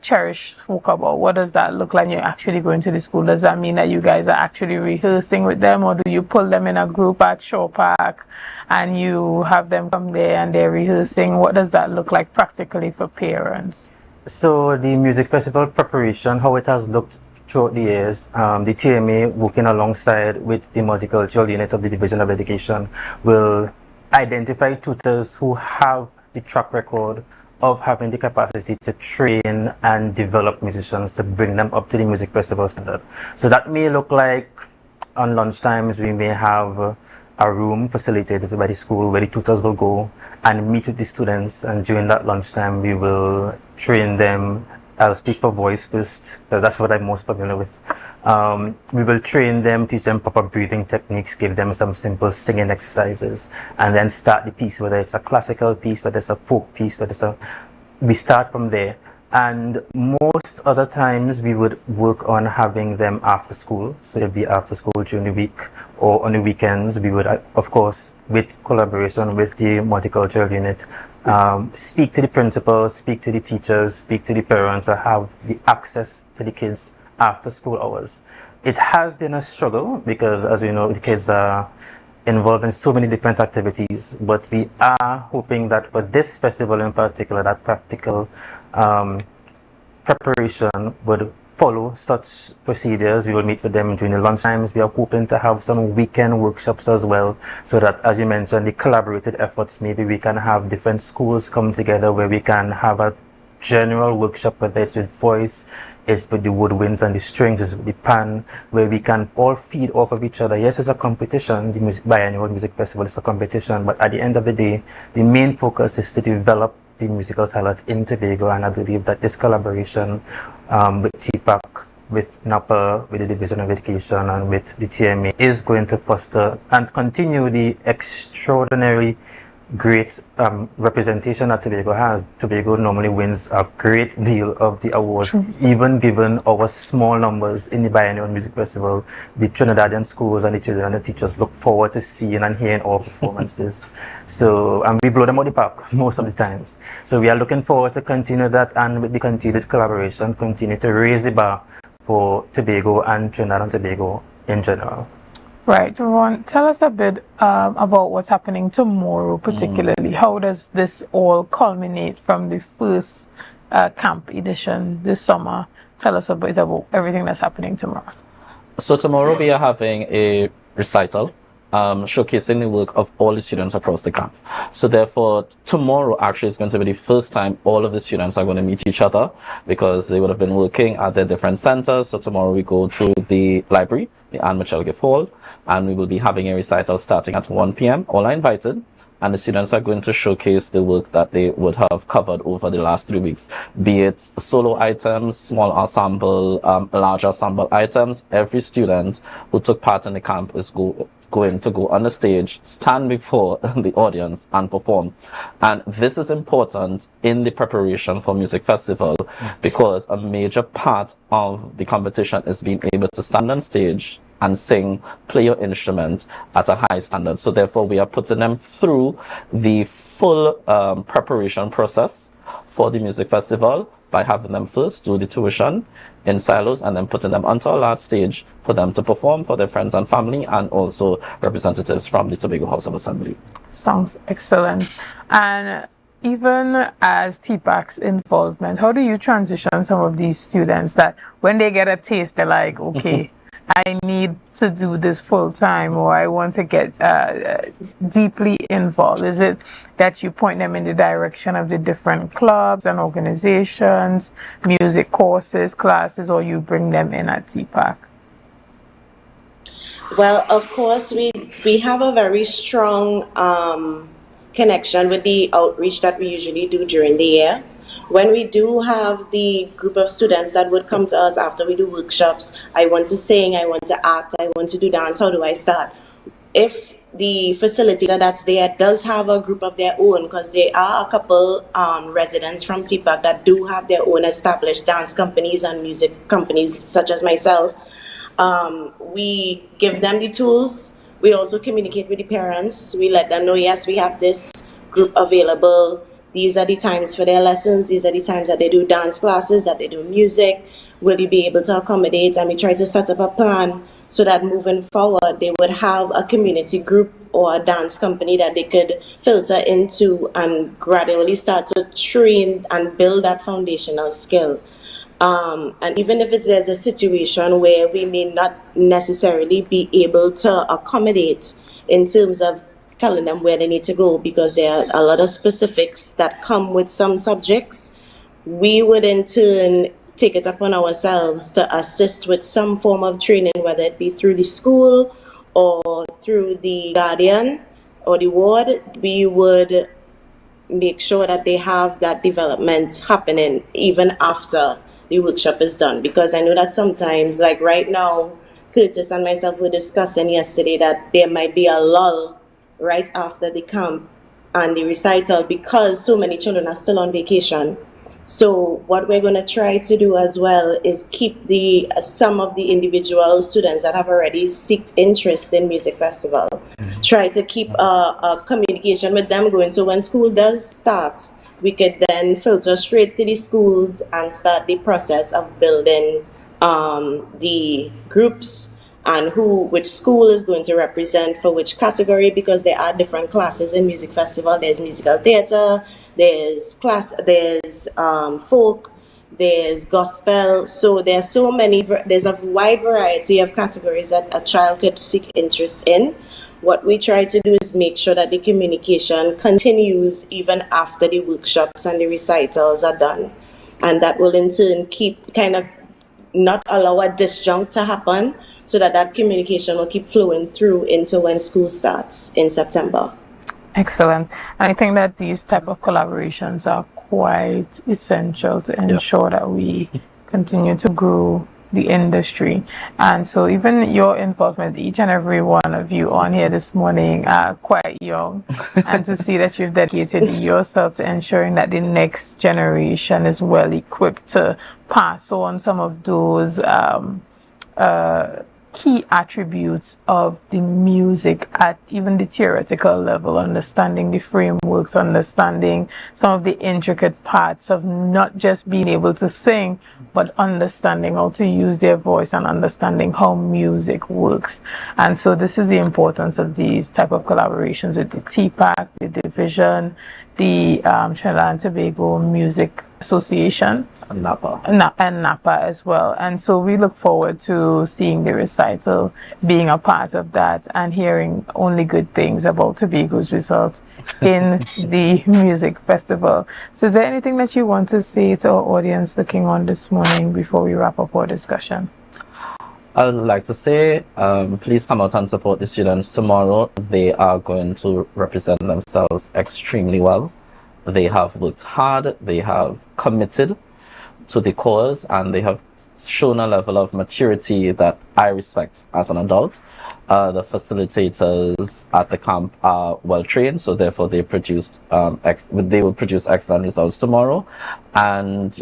Cherish spoke about. What does that look like when you're actually going to the school? Does that mean that you guys are actually rehearsing with them, or do you pull them in a group at Shore Park and you have them come there and they're rehearsing? What does that look like practically for parents? So the music festival preparation, how it has looked throughout the years, the TMA working alongside with the multicultural unit of the Division of Education will identify tutors who have the track record of having the capacity to train and develop musicians to bring them up to the music festival standard. So that may look like on lunchtimes we may have a room facilitated by the school where the tutors will go and meet with the students, and during that lunchtime we will train them. I'll speak for voice first because that's what I'm most familiar with. We will train them, teach them proper breathing techniques, give them some simple singing exercises, and then start the piece, whether it's a classical piece, whether it's a folk piece, we start from there. And most other times we would work on having them after school. So it'd be after school during the week or on the weekends. We would, of course, with collaboration with the multicultural unit, speak to the principals, speak to the teachers, speak to the parents, or have the access to the kids after school hours. It has been a struggle because, as we know, the kids are involved in so many different activities, but we are hoping that for this festival in particular, that practical preparation would follow such procedures. We will meet with them during the lunch times. We are hoping to have some weekend workshops as well, so that, as you mentioned, the collaborated efforts, maybe we can have different schools come together where we can have a general workshop, whether it's with voice, it's with the woodwinds and the strings, it's with the pan, where we can all feed off of each other. Yes, it's a competition. The biannual music festival is a competition, but at the end of the day, the main focus is to develop the musical talent in Tobago, and I believe that this collaboration with TPAC, with NAPA, with the Division of Education, and with the TMA is going to foster and continue the extraordinary great representation that Tobago has. Tobago normally wins a great deal of the awards, even given our small numbers in the biennial music festival. The Trinidadian schools and the children and the teachers look forward to seeing and hearing our performances. So, and we blow them out the park most of the times. So we are looking forward to continue that, and with the continued collaboration, continue to raise the bar for Tobago and Trinidad and Tobago in general. Right, Ron, tell us a bit about what's happening tomorrow, particularly. How does this all culminate from the first camp edition this summer? Tell us a bit about everything that's happening tomorrow. So tomorrow we are having a recital showcasing the work of all the students across the camp. So therefore, tomorrow actually is going to be the first time all of the students are going to meet each other, because they would have been working at their different centers. So tomorrow we go to the library, the Anne Mitchell Gift Hall, and we will be having a recital starting at 1 p.m. All are invited, and the students are going to showcase the work that they would have covered over the last 3 weeks, be it solo items, small ensemble, large ensemble items. Every student who took part in the camp is going to go on the stage, stand before the audience and perform. And this is important in the preparation for music festival, because a major part of the competition is being able to stand on stage and sing, play your instrument at a high standard. So therefore we are putting them through the full preparation process for the music festival by having them first do the tuition in silos and then putting them onto a large stage for them to perform for their friends and family, and also representatives from the Tobago House of Assembly. Sounds excellent. And even as TPAC's involvement, how do you transition some of these students that when they get a taste, they're like, okay, I need to do this full time, or I want to get deeply involved? Is it that you point them in the direction of the different clubs and organizations, music courses, classes, or you bring them in at TPAC? Well, of course, we have a very strong connection with the outreach that we usually do during the year. When we do have the group of students that would come to us after we do workshops, I want to sing, I want to act, I want to do dance, how do I start? If the facilitator that's there does have a group of their own, because there are a couple residents from TPAC that do have their own established dance companies and music companies, such as myself, we give them the tools. We also communicate with the parents. We let them know, yes, we have this group available. these are the times for their lessons, these are the times that they do dance classes, that they do music. Will you be able to accommodate? And we try to set up a plan so that moving forward, they would have a community group or a dance company that they could filter into and gradually start to train and build that foundational skill. And even if there's a situation where we may not necessarily be able to accommodate in terms of telling them where they need to go, because there are a lot of specifics that come with some subjects, we would in turn take it upon ourselves to assist with some form of training, whether it be through the school or through the guardian or the ward. We would make sure that they have that development happening even after the workshop is done, because I know that sometimes, like right now, Curtis and myself were discussing yesterday that there might be a lull right after the camp and the recital because so many children are still on vacation. So what we're going to try to do as well is keep some of the individual students that have already seeked interest in music festival, try to keep a communication with them going. So when school does start, we could then filter straight to the schools and start the process of building the groups and which school is going to represent for which category, because there are different classes in music festival. There's musical theater, there's folk, there's gospel. So there's there's a wide variety of categories that a child could seek interest in. What we try to do is make sure that the communication continues even after the workshops and the recitals are done. And that will in turn not allow a disjunct to happen, so that communication will keep flowing through into when school starts in September. Excellent. And I think that these type of collaborations are quite essential to ensure that we continue to grow the industry. And so even your involvement, each and every one of you on here this morning are quite young, and to see that you've dedicated yourself to ensuring that the next generation is well equipped to pass on some of those key attributes of the music at even the theoretical level, understanding the frameworks, understanding some of the intricate parts of not just being able to sing, but understanding how to use their voice and understanding how music works. And so this is the importance of these type of collaborations with the TPAC, the division, the Trinidad and Tobago Music Association, and NAPA as well. And so we look forward to seeing the recital, being a part of that, and hearing only good things about Tobago's results in the music festival. So is there anything that you want to say to our audience looking on this morning before we wrap up our discussion? I would like to say, please come out and support the students tomorrow. They are going to represent themselves extremely well. They have worked hard, they have committed to the cause, and they have shown a level of maturity that I respect as an adult. The facilitators at the camp are well trained, so therefore they will produce excellent results tomorrow. And,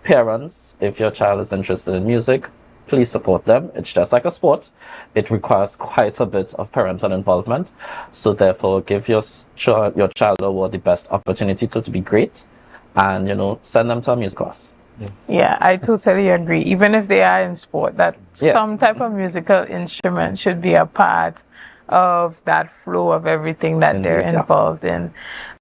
parents, if your child is interested in music, please support them. It's just like a sport. It requires quite a bit of parental involvement. So therefore, give your child the best opportunity to be great, and, send them to a music class. Yes. Yeah, I totally agree. Even if they are in sport, that some type of musical instrument should be a part of that flow of everything that they're involved in.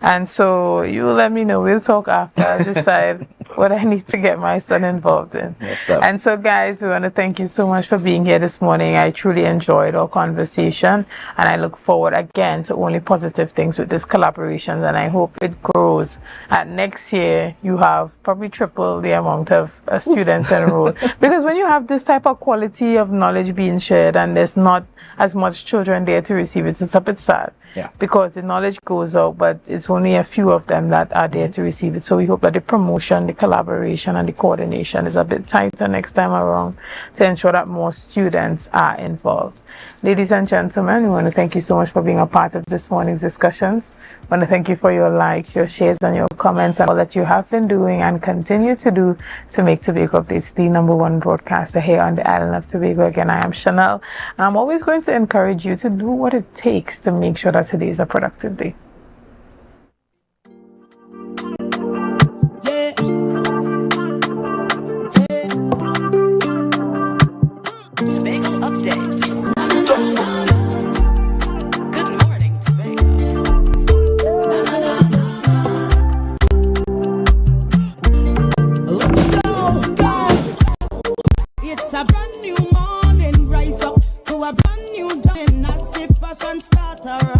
And so you let me know. We'll talk after I decide what I need to get my son involved in. And so guys, we want to thank you so much for being here this morning. I truly enjoyed our conversation, and I look forward again to only positive things with this collaboration, and I hope it grows. And next year you have probably triple the amount of students enrolled, because when you have this type of quality of knowledge being shared and there's not as much children there to receive it, it's a bit sad. Because the knowledge goes out, but it's only a few of them that are there to receive it. So we hope that the promotion, the collaboration, and the coordination is a bit tighter next time around to ensure that more students are involved. Ladies and gentlemen, we want to thank you so much for being a part of this morning's discussions. I want to thank you for your likes, your shares, and your comments, and all that you have been doing and continue to do to make Tobago Updates the #1 broadcaster here on the island of Tobago. Again, I am Chanel, and I'm always going to encourage you to do what it takes to make sure that today is a productive day. after